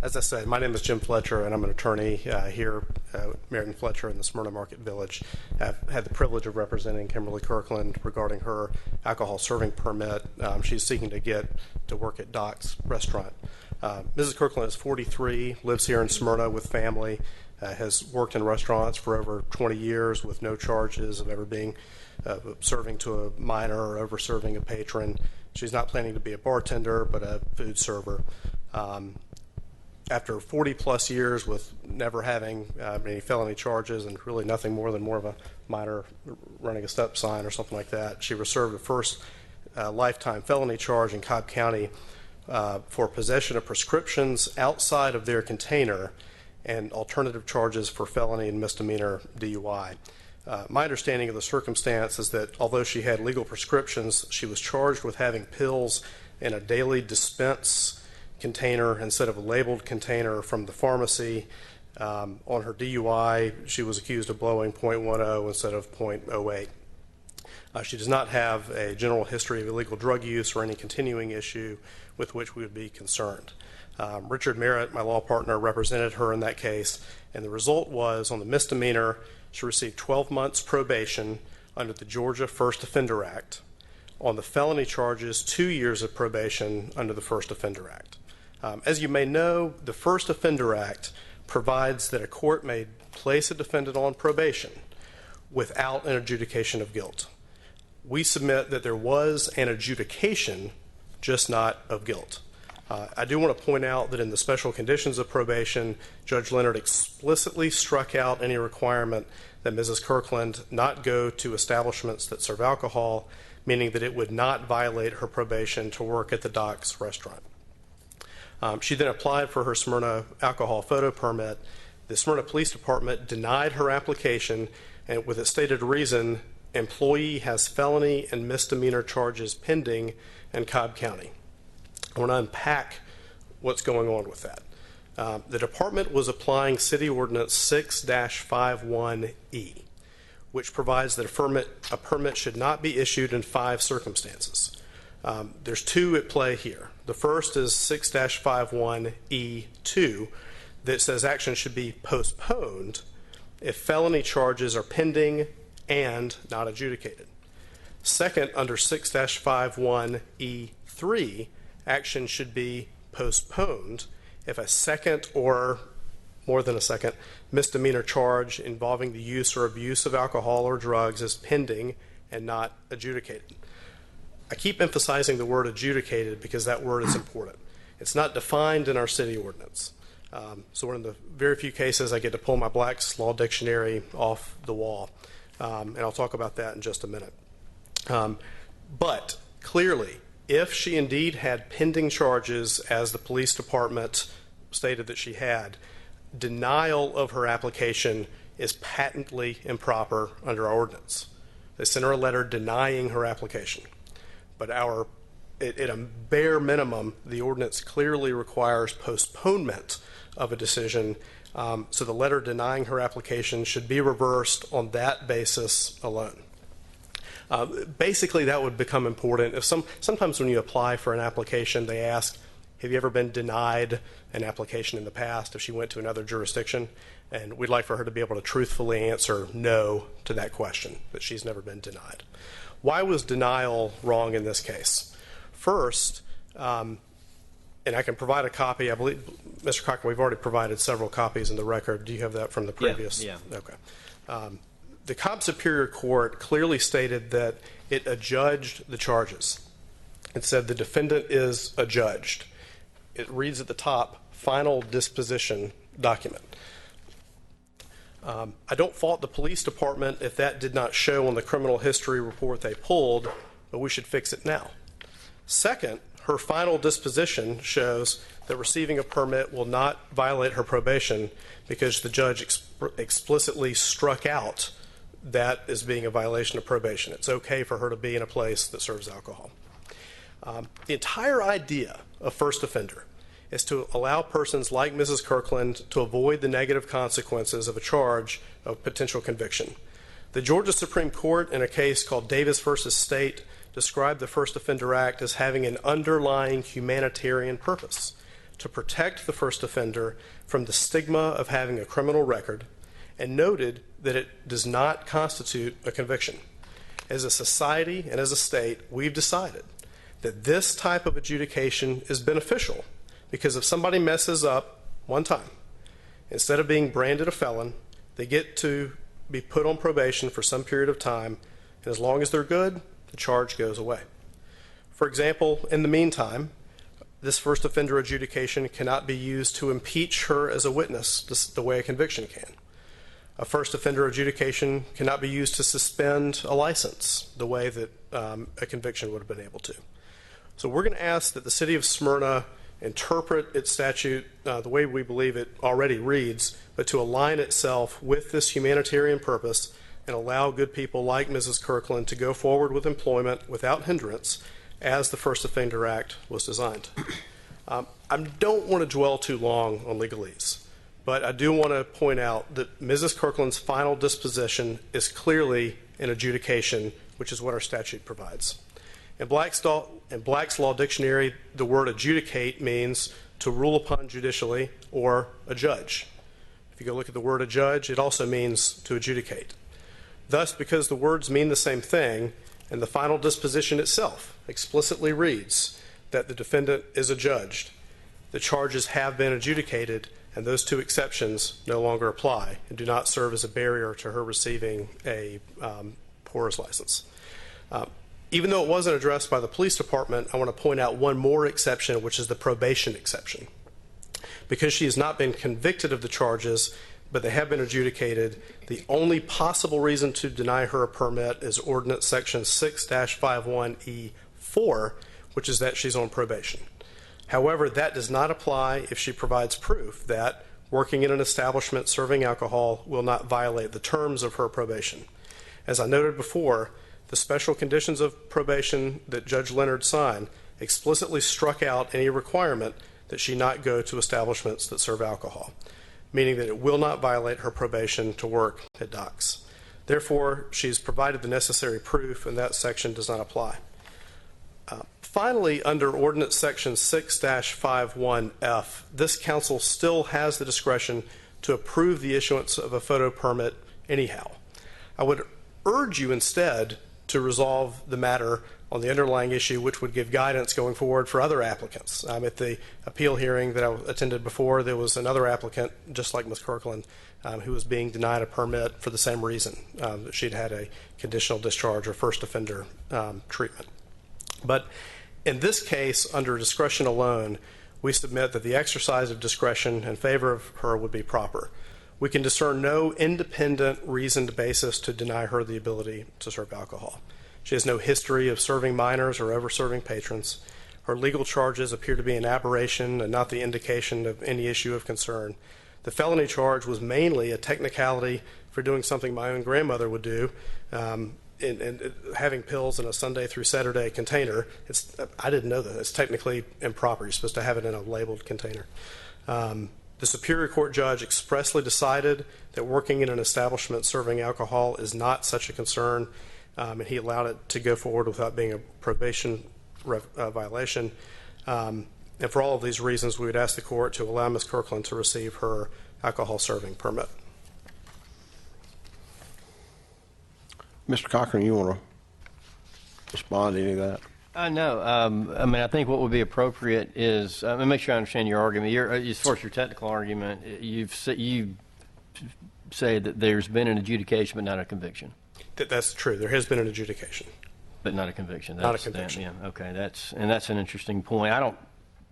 As I said, my name is Jim Fletcher, and I'm an attorney here at Merritt & Fletcher in the Smyrna Market Village. I've had the privilege of representing Kimberly Kirkland regarding her alcohol serving permit. She's seeking to get to work at Doc's restaurant. Mrs. Kirkland is 43, lives here in Smyrna with family, has worked in restaurants for over 20 years with no charges of ever being serving to a minor or over serving a patron. She's not planning to be a bartender, but a food server. After 40-plus years with never having any felony charges and really nothing more than more of a minor running a stop sign or something like that, she was served the first lifetime felony charge in Cobb County for possession of prescriptions outside of their container and alternative charges for felony and misdemeanor DUI. My understanding of the circumstance is that although she had legal prescriptions, she was charged with having pills in a daily dispense container instead of a labeled container from the pharmacy. On her DUI, she was accused of blowing .10 instead of .08. She does not have a general history of illegal drug use or any continuing issue with which we would be concerned. Richard Merritt, my law partner, represented her in that case, and the result was on the misdemeanor, she received 12 months probation under the Georgia First Offender Act. On the felony charges, 2 years of probation under the First Offender Act. As you may know, the First Offender Act provides that a court may place a defendant on probation without an adjudication of guilt. We submit that there was an adjudication, just not of guilt. I do want to point out that in the special conditions of probation, Judge Leonard explicitly struck out any requirement that Mrs. Kirkland not go to establishments that serve alcohol, meaning that it would not violate her probation to work at the Doc's restaurant. She then applied for her Smyrna alcohol photo permit. The Smyrna Police Department denied her application, and with a stated reason, employee has felony and misdemeanor charges pending in Cobb County. I want to unpack what's going on with that. The department was applying City Ordinance 6-51E, which provides that a permit should not be issued in 5 circumstances. There's 2 at play here. The first is 6-51E2 that says action should be postponed if felony charges are pending and not adjudicated. Second, under 6-51E3, action should be postponed if a second or more than a second misdemeanor charge involving the use or abuse of alcohol or drugs is pending and not adjudicated. I keep emphasizing the word adjudicated because that word is important. It's not defined in our city ordinance. So in the very few cases I get to pull my Black's Law Dictionary off the wall, and I'll talk about that in just a minute. But clearly, if she indeed had pending charges, as the police department stated that she had, denial of her application is patently improper under our ordinance. They sent her a letter denying her application. But at a bare minimum, the ordinance clearly requires postponement of a decision, so the letter denying her application should be reversed on that basis alone. Basically, that would become important. Sometimes when you apply for an application, they ask, have you ever been denied an application in the past if she went to another jurisdiction? And we'd like for her to be able to truthfully answer no to that question, that she's never been denied. Why was denial wrong in this case? First, and I can provide a copy. I believe, Mr. Cochran, we've already provided several copies in the record. Do you have that from the previous? Yeah. Okay. The Cobb Superior Court clearly stated that it adjudged the charges. It said the defendant is adjudged. It reads at the top, final disposition document. I don't fault the police department if that did not show on the criminal history report they pulled, but we should fix it now. Second, her final disposition shows that receiving a permit will not violate her probation because the judge explicitly struck out that as being a violation of probation. It's okay for her to be in a place that serves alcohol. The entire idea of first offender is to allow persons like Mrs. Kirkland to avoid the negative consequences of a charge of potential conviction. The Georgia Supreme Court, in a case called Davis v. State, described the First Offender Act as having an underlying humanitarian purpose to protect the first offender from the stigma of having a criminal record and noted that it does not constitute a conviction. As a society and as a state, we've decided that this type of adjudication is beneficial because if somebody messes up one time, instead of being branded a felon, they get to be put on probation for some period of time, and as long as they're good, the charge goes away. For example, in the meantime, this first offender adjudication cannot be used to impeach her as a witness the way a conviction can. A first offender adjudication cannot be used to suspend a license the way that a conviction would have been able to. So we're going to ask that the City of Smyrna interpret its statute the way we believe it already reads, but to align itself with this humanitarian purpose and allow good people like Mrs. Kirkland to go forward with employment without hindrance as the First Offender Act was designed. I don't want to dwell too long on legalese, but I do want to point out that Mrs. Kirkland's final disposition is clearly an adjudication, which is what our statute provides. In Black's Law Dictionary, the word adjudicate means to rule upon judicially or a judge. If you go look at the word a judge, it also means to adjudicate. Thus, because the words mean the same thing, and the final disposition itself explicitly reads that the defendant is adjudged, the charges have been adjudicated, and those two exceptions no longer apply and do not serve as a barrier to her receiving a PORS license. Even though it wasn't addressed by the police department, I want to point out one more exception, which is the probation exception. Because she has not been convicted of the charges, but they have been adjudicated, the only possible reason to deny her a permit is Ordinance Section 6-51E4, which is that she's on probation. However, that does not apply if she provides proof that working in an establishment serving alcohol will not violate the terms of her probation. As I noted before, the special conditions of probation that Judge Leonard signed explicitly struck out any requirement that she not go to establishments that serve alcohol, meaning that it will not violate her probation to work at docks. Therefore, she's provided the necessary proof, and that section does not apply. Finally, under Ordinance Section 6-51F, this council still has the discretion to approve the issuance of a photo permit anyhow. I would urge you instead to resolve the matter on the underlying issue, which would give guidance going forward for other applicants. At the appeal hearing that I attended before, there was another applicant, just like Ms. Kirkland, who was being denied a permit for the same reason, that she'd had a conditional discharge or first offender treatment. But in this case, under discretion alone, we submit that the exercise of discretion in favor of her would be proper. We can discern no independent reasoned basis to deny her the ability to serve alcohol. She has no history of serving minors or over-serving patrons. Her legal charges appear to be an aberration and not the indication of any issue of concern. The felony charge was mainly a technicality for doing something my own grandmother would do, and having pills in a Sunday through Saturday container. I didn't know that. It's technically improper. You're supposed to have it in a labeled container. The Superior Court judge expressly decided that working in an establishment serving alcohol is not such a concern, and he allowed it to go forward without being a probation violation. And for all of these reasons, we would ask the court to allow Ms. Kirkland to receive her alcohol serving permit. Mr. Cochran, you want to respond to any of that? No. I think what would be appropriate is, let me make sure I understand your argument. As far as your technical argument, you say that there's been an adjudication but not a conviction. That's true. There has been an adjudication. But not a conviction. Not a conviction. Yeah, okay, that's an interesting point. I don't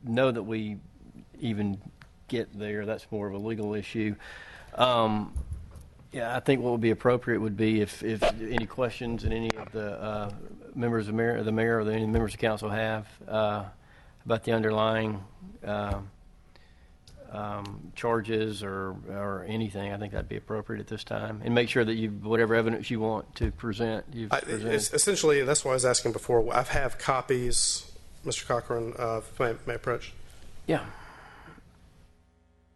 know that we even get there. That's more of a legal issue. Yeah, I think what would be appropriate would be if any questions and any of the members of the mayor or any members of council have about the underlying charges or anything, I think that'd be appropriate at this time. And make sure that whatever evidence you want to present, you've presented. Essentially, that's what I was asking before. I have copies, Mr. Cochran, of my approach. Yeah.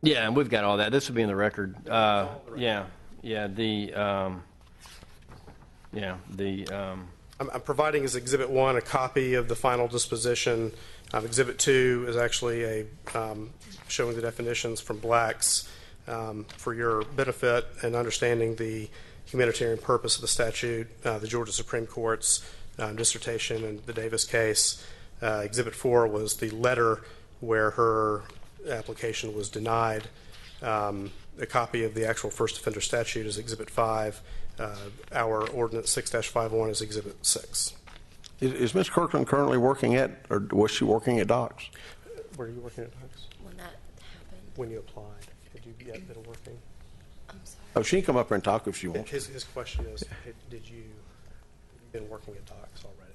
Yeah, and we've got all that. This will be in the record. I'm providing as Exhibit 1 a copy of the final disposition Exhibit 2 is actually showing the definitions from Blacks for your benefit and understanding the humanitarian purpose of the statute, the Georgia Supreme Court's dissertation in the Davis case. Exhibit 4 was the letter where her application was denied. A copy of the actual first offender statute is Exhibit 5. Our Ordinance 6-51 is Exhibit 6. Is Ms. Kirkland currently working at, or was she working at Docks? Where are you working at Docks? When that happened. When you applied, had you yet been working? I'm sorry. Oh, she can come up here and talk if she wants. His question is, did you been working at Docks already?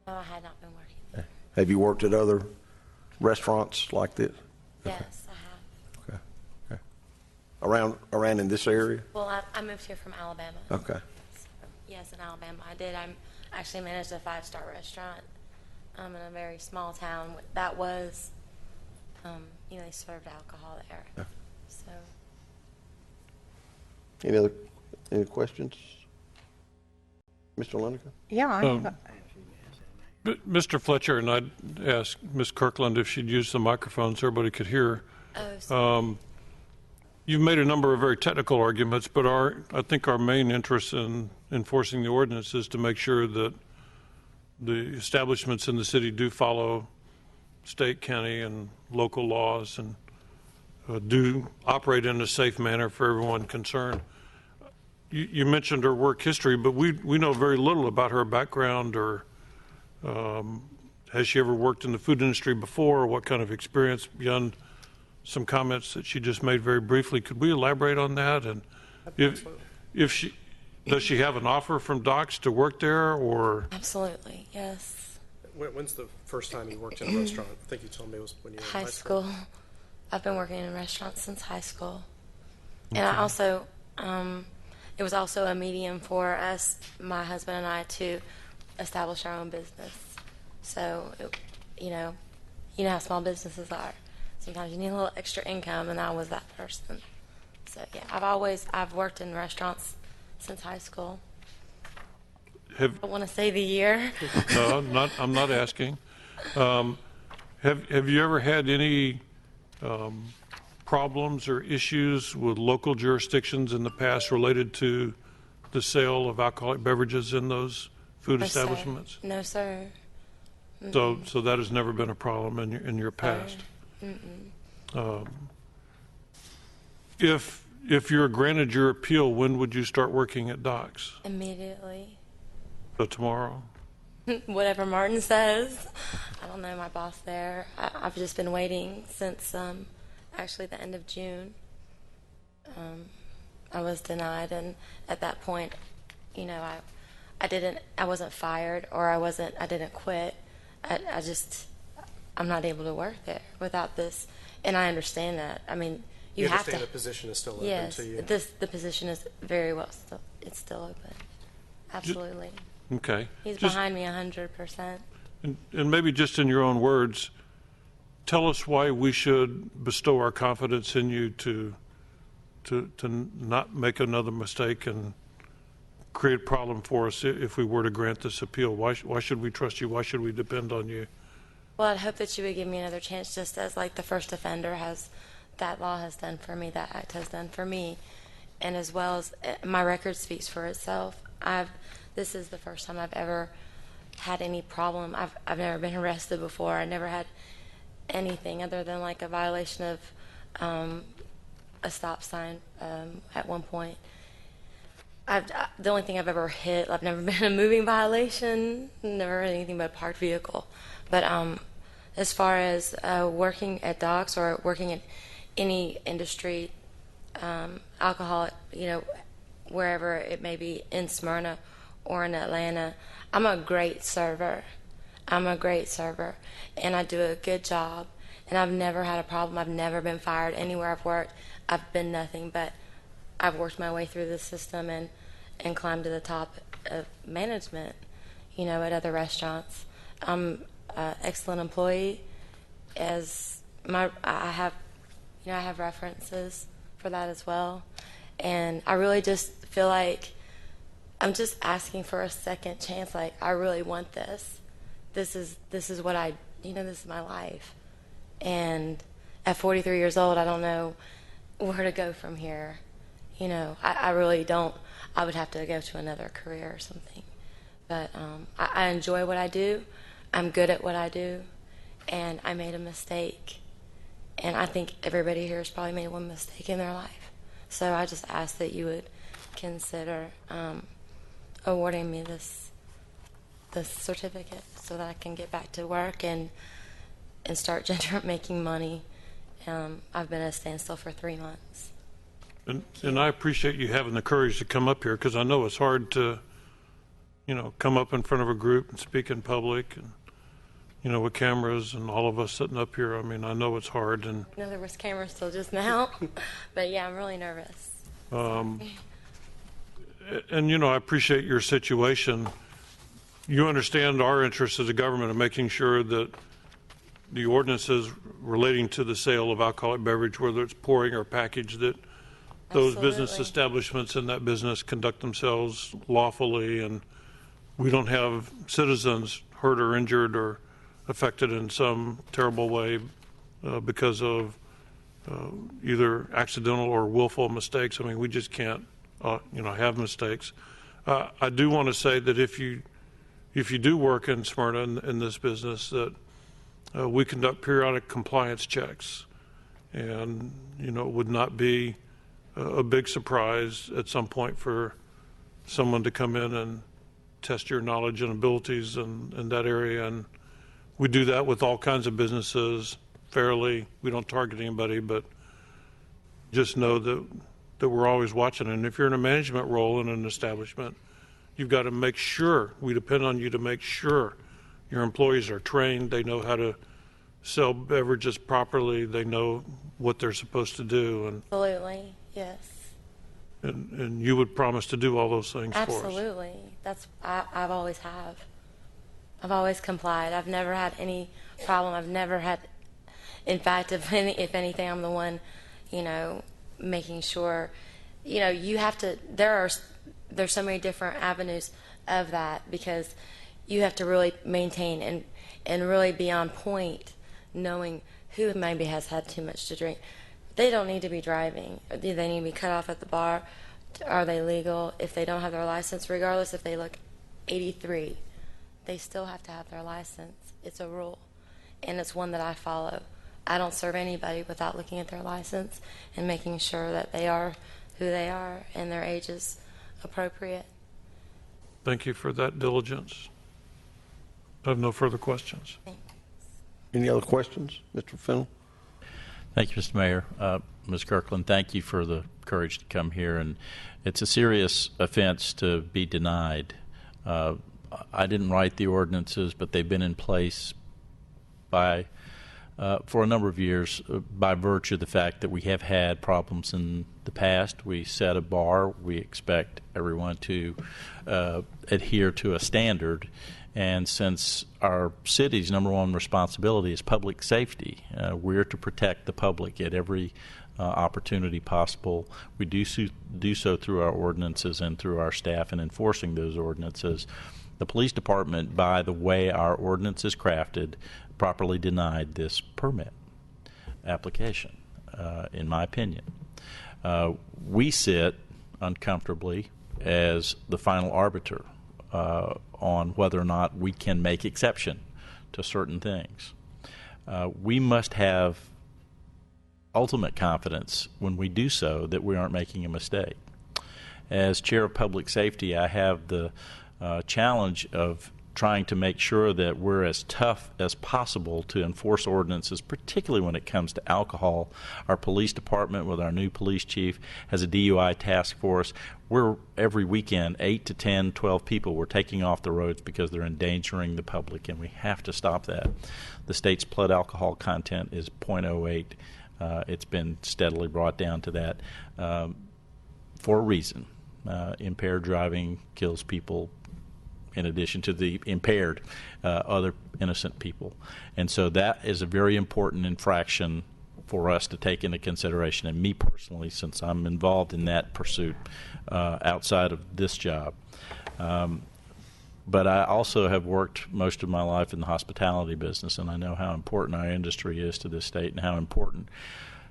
No, I had not been working. Have you worked at other restaurants like this? Yes, I have. Okay. Around in this area? Well, I moved here from Alabama. Okay. So, yes, in Alabama I did. I actually managed a 5-star restaurant in a very small town. That was, they served alcohol there. Yeah. So. Any questions? Mr. Lineker? Yeah. Mr. Fletcher, and I'd ask Ms. Kirkland if she'd use the microphone so everybody could hear. You've made a number of very technical arguments, but I think our main interest in enforcing the ordinance is to make sure that the establishments in the city do follow state, county, and local laws and do operate in a safe manner for everyone concerned. You mentioned her work history, but we know very little about her background, or has she ever worked in the food industry before, or what kind of experience beyond some comments that she just made very briefly. Could we elaborate on that? And if she does she have an offer from Docks to work there, or? Absolutely, yes. When's the first time you worked in a restaurant? I think you told me it was when you were in high school. I've been working in restaurants since high school. And I also, it was also a medium for us, my husband and I, to establish our own business. So, you know how small businesses are. Sometimes you need a little extra income, and I was that person. So, yeah, I've worked in restaurants since high school. I want to say the year. No, I'm not asking. Have you ever had any problems or issues with local jurisdictions in the past related to the sale of alcoholic beverages in those food establishments? No, sir. So that has never been a problem in your past. If you're granted your appeal, when would you start working at Docks? Immediately. So tomorrow? Whatever Martin says. I don't know my boss there. I've just been waiting since actually the end of June. I was denied, and at that point, I wasn't fired, or I didn't quit. I'm not able to work there without this, and I understand that. I mean, you have to. The position is still open to you. Yes, the position is very well it's still open. Absolutely. Okay. He's behind me 100%. And maybe just in your own words, tell us why we should bestow our confidence in you to not make another mistake and create a problem for us if we were to grant this appeal. Why should we trust you? Why should we depend on you? Well, I'd hope that you would give me another chance, just as like the first offender that law has done for me, that act has done for me, and as well as my record speaks for itself. This is the first time I've ever had any problem. I've never been arrested before. I never had anything other than like a violation of a stop sign at one point. The only thing I've ever hit, I've never been in a moving violation, never anything but a parked vehicle. But as far as working at Docks or working in any industry, alcohol, wherever it may be, in Smyrna or in Atlanta, I'm a great server. And I do a good job, and I've never had a problem. I've never been fired anywhere I've worked. I've been nothing but I've worked my way through the system and climbed to the top of management, at other restaurants. I'm an excellent employee. I have references for that as well, and I really just feel like I'm just asking for a second chance. Like, I really want this. This is what I this is my life. And at 43 years old, I don't know where to go from here. I really don't. I would have to go to another career or something. But I enjoy what I do. I'm good at what I do. And I made a mistake. And I think everybody here has probably made one mistake in their life. So I just ask that you would consider awarding me this certificate so that I can get back to work and start making money. I've been at a standstill for 3 months. And I appreciate you having the courage to come up here, because I know it's hard to, come up in front of a group and speak in public, and, with cameras and all of us sitting up here. I mean, I know it's hard. And I know there was cameras till just now, but yeah, I'm really nervous. And, I appreciate your situation. You understand our interest as a government in making sure that the ordinances relating to the sale of alcoholic beverage, whether it's pouring or package, that those business establishments in that business conduct themselves lawfully, and we don't have citizens hurt or injured or affected in some terrible way because of either accidental or willful mistakes. I mean, we just can't, have mistakes. I do want to say that if you do work in Smyrna in this business, that we conduct periodic compliance checks, and it would not be a big surprise at some point for someone to come in and test your knowledge and abilities in that area. And we do that with all kinds of businesses fairly. We don't target anybody, but just know that we're always watching. And if you're in a management role in an establishment, you've got to make sure, we depend on you to make sure your employees are trained, they know how to sell beverages properly, they know what they're supposed to do. And absolutely, yes. And you would promise to do all those things for us. Absolutely. I've always have. I've always complied. I've never had any problem. I've never had, in fact, if anything, I'm the one, making sure, you have to, there's so many different avenues of that, because you have to really maintain and really be on point, knowing who maybe has had too much to drink. They don't need to be driving. Do they need to be cut off at the bar? Are they legal? If they don't have their license, regardless if they look 83, they still have to have their license. It's a rule, and it's one that I follow. I don't serve anybody without looking at their license and making sure that they are who they are and their age is appropriate. Thank you for that diligence. I have no further questions. Any other questions, Mr. Fennell? Thank you, Mr. Mayor. Ms. Kirkland, thank you for the courage to come here. And it's a serious offense to be denied. I didn't write the ordinances, but they've been in place for a number of years by virtue of the fact that we have had problems in the past. We set a bar. We expect everyone to adhere to a standard. And since our city's number one responsibility is public safety, we're to protect the public at every opportunity possible. We do so through our ordinances and through our staff in enforcing those ordinances. The police department, by the way our ordinance is crafted, properly denied this permit application, in my opinion. We sit uncomfortably as the final arbiter on whether or not we can make exception to certain things. We must have ultimate confidence when we do so that we aren't making a mistake. As chair of public safety, I have the challenge of trying to make sure that we're as tough as possible to enforce ordinances, particularly when it comes to alcohol. Our police department, with our new police chief, has a DUI task force. We're, every weekend, 8 to 10, 12 people we're taking off the roads because they're endangering the public, and we have to stop that. The state's blood alcohol content is 0.08. It's been steadily brought down to that for a reason. Impaired driving kills people, in addition to the impaired other innocent people. And so that is a very important infraction for us to take into consideration. And me personally, since I'm involved in that pursuit outside of this job, But I also have worked most of my life in the hospitality business, and I know how important our industry is to this state and how important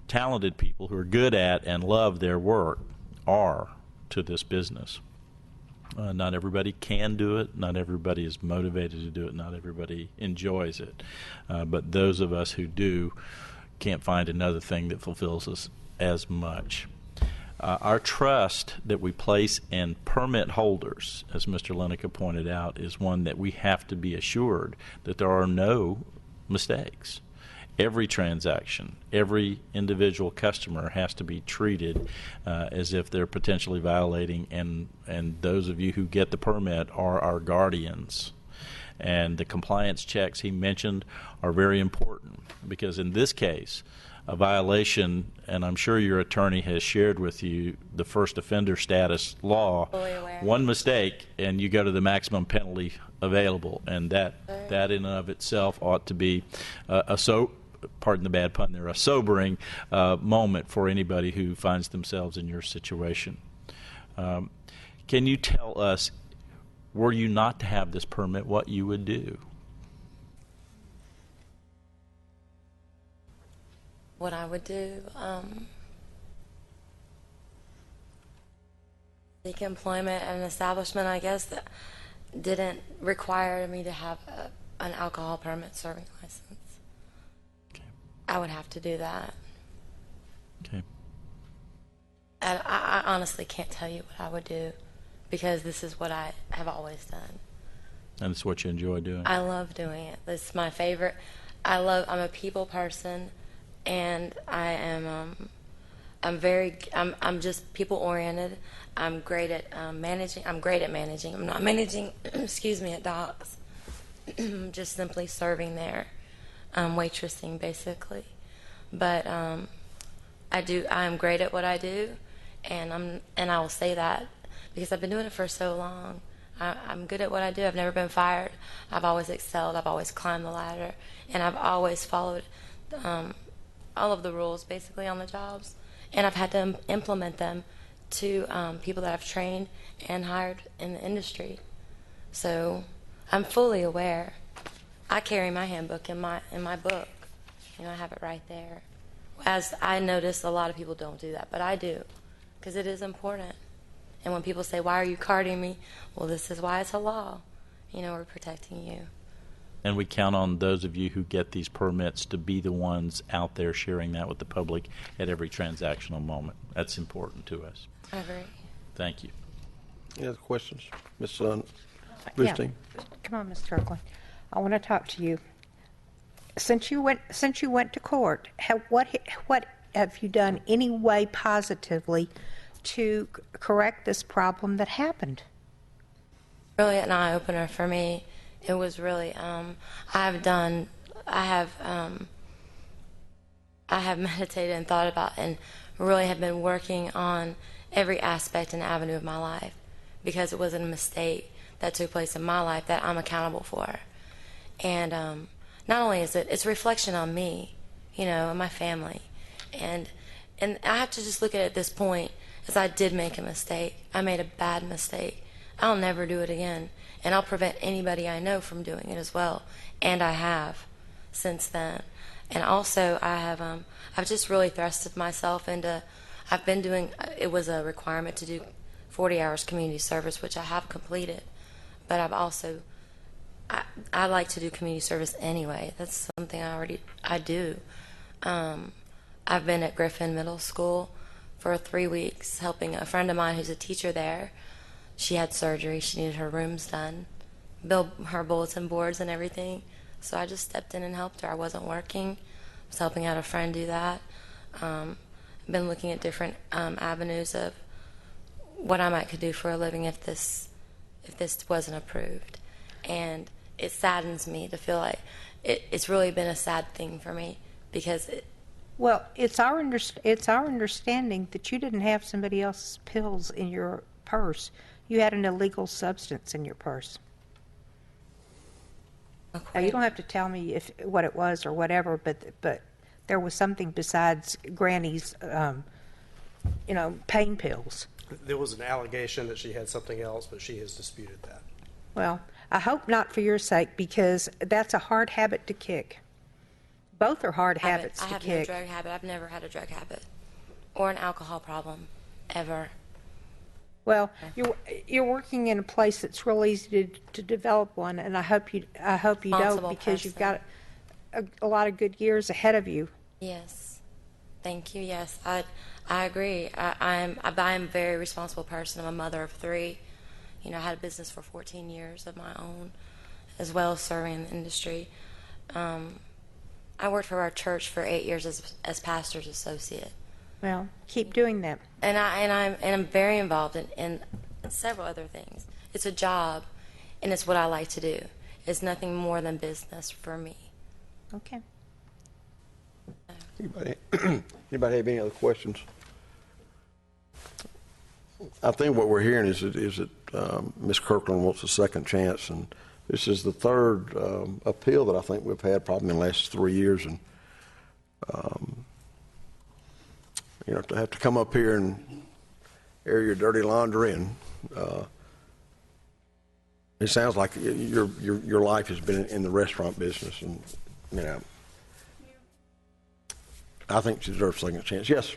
talented people who are good at and love their work are to this business. Not everybody can do it. Not everybody is motivated to do it. Not everybody enjoys it. But those of us who do can't find another thing that fulfills us as much. Our trust that we place in permit holders, as Mr. Lineker pointed out, is one that we have to be assured that there are no mistakes. Every transaction, every individual customer has to be treated as if they're potentially violating, and those of you who get the permit are our guardians. And the compliance checks he mentioned are very important, because in this case, a violation, and I'm sure your attorney has shared with you the first offender status law, one mistake and you go to the maximum penalty available, and that in and of itself ought to be pardon the bad pun there, a sobering moment for anybody who finds themselves in your situation. Can you tell us, were you not to have this permit, what you would do? What I would do, seek employment at an establishment, I guess, that didn't require me to have an alcohol permit serving license. Okay. I would have to do that. Okay. And I honestly can't tell you what I would do, because this is what I have always done. And it's what you enjoy doing? I love doing it. It's my favorite. I'm a people person. And I am, I'm just people oriented. I'm great at managing. I'm great at managing. I'm not managing, excuse me, at docks. Just simply serving there, waitressing basically. But I'm great at what I do, and I will say that because I've been doing it for so long. I'm good at what I do. I've never been fired. I've always excelled. I've always climbed the ladder, and I've always followed all of the rules basically on the jobs, and I've had to implement them to people that I've trained and hired in the industry. So I'm fully aware. I carry my handbook in my book. You know, I have it right there. As I notice, a lot of people don't do that, but I do, because it is important. And when people say, "Why are you carding me?" Well, this is why it's a law. You know, we're protecting you. And we count on those of you who get these permits to be the ones out there sharing that with the public at every transactional moment. That's important to us. I agree. Thank you. Any other questions? Ms. Bluestein? Yeah. Come on, Mr. Kirkland. I want to talk to you. Since you went to court, what have you done any way positively to correct this problem that happened? Really an eye-opener for me. It was really, I have meditated and thought about and really have been working on every aspect and avenue of my life, because it was a mistake that took place in my life that I'm accountable for. And not only is it's a reflection on me, you know, and my family. And I have to just look at it at this point as I did make a mistake. I made a bad mistake. I'll never do it again. And I'll prevent anybody I know from doing it as well. And I have since then. And also I've just really thrusted myself into, it was a requirement to do 40 hours community service, which I have completed. But I've also, I like to do community service anyway. That's something I do. I've been at Griffin Middle School for 3 weeks helping a friend of mine who's a teacher there. She had surgery. She needed her rooms done, build her bulletin boards and everything. So I just stepped in and helped her. I wasn't working. I was helping out a friend do that. I've been looking at different avenues of what I could do for a living if this wasn't approved. And it saddens me to feel like it's really been a sad thing for me, because well, it's our understanding that you didn't have somebody else's pills in your purse. You had an illegal substance in your purse. Okay. Now, you don't have to tell me what it was or whatever, but there was something besides Granny's, pain pills. There was an allegation that she had something else, but she has disputed that. Well, I hope not for your sake, because that's a hard habit to kick. Both are hard habits I to have kick. no drug habit. I've never had a drug habit or an alcohol problem, ever. Well, you're working in a place that's real easy to develop one, and I hope you don't, Responsible because you've person. got a lot of good years ahead of you. Yes. Thank you. Yes, I agree. I am a very responsible person. I'm a mother of 3. You know, I had a business for 14 years of my own, as well as serving in the industry. I worked for our church for 8 years as pastor's associate. Well, keep doing that. And I'm very involved in several other things. It's a job, and it's what I like to do. It's nothing more than business for me. Okay. Anybody have any other questions? I think what we're hearing is that Ms. Kirkland wants a second chance, and this is the third appeal that I think we've had probably in the last 3 years, and you know, to have to come up here and air your dirty laundry, and it sounds like your life has been in the restaurant business, and you know, I think she deserves a second chance. Yes.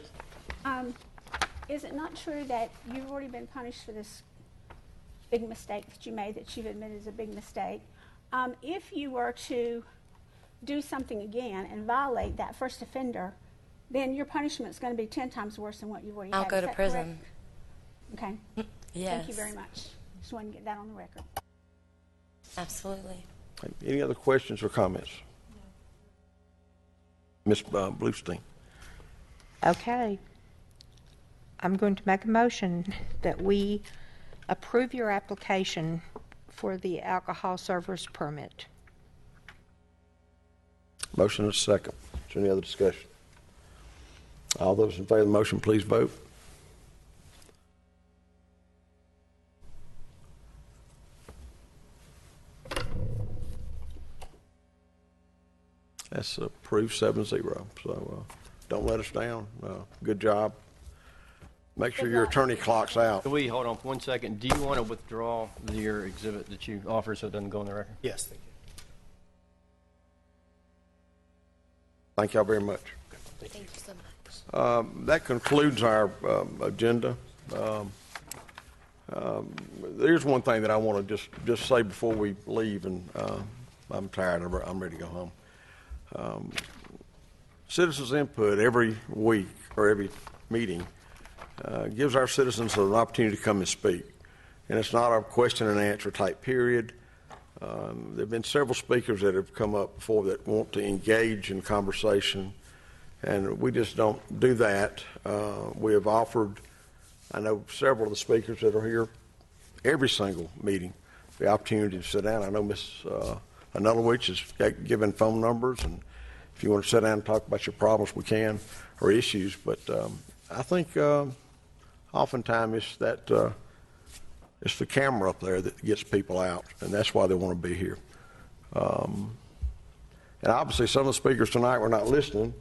Is it not true that you've already been punished for this big mistake that you made, that you've admitted is a big mistake? If you were to do something again and violate that first offender, then your punishment is going to be 10 times worse than what you've already had. I'll go Is to that prison. correct? Okay. Yes. Thank you very much. Just wanted to get that on the record. Absolutely. Any other questions or comments? Ms. Bluestein. Okay. I'm going to make a motion that we approve your application for the alcohol servers permit. Motion is second. Is there any other discussion? All those in favor of the motion, please vote. That's approved 7-0. So don't let us down. Good job. Make sure your attorney clocks out. Can we hold on for 1 second? Do you want to withdraw your exhibit that you offered so it doesn't go on the record? Yes, thank you. Thank y'all very much. Thank you so much. That concludes our agenda. There's one thing that I want to just say before we leave, and I'm tired. I'm ready to go home. Citizens' input every week or every meeting gives our citizens an opportunity to come and speak. And it's not a question and answer type period. There have been several speakers that have come up before that want to engage in conversation, and we just don't do that. We have offered, I know several of the speakers that are here every single meeting, the opportunity to sit down. I know Ms. Anulowicz has given phone numbers, and if you want to sit down and talk about your problems, we can, or issues. But I think oftentimes it's the camera up there that gets people out, and that's why they want to be here. And obviously some of the speakers tonight were not listening,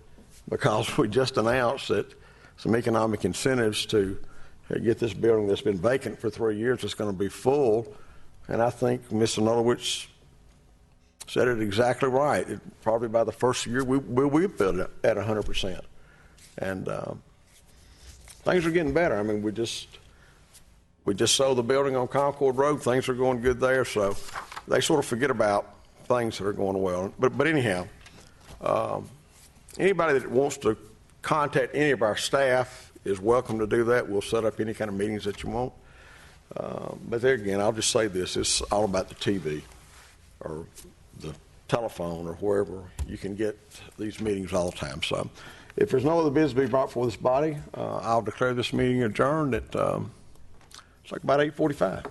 because we just announced that some economic incentives to get this building that's been vacant for 3 years is going to be full. And I think Ms. Anulowicz said it exactly right. Probably by the first year, we'll build it at 100%. And things are getting better. I mean, we just sold the building on Concord Road. Things are going good there. So they sort of forget about things that are going well. But anyhow, anybody that wants to contact any of our staff is welcome to do that. We'll set up any kind of meetings that you want. But there again, I'll just say this. It's all about the TV or the telephone or wherever you can get these meetings all the time. So if there's no other business to be brought before this body, I'll declare this meeting adjourned at it's like about 8:45.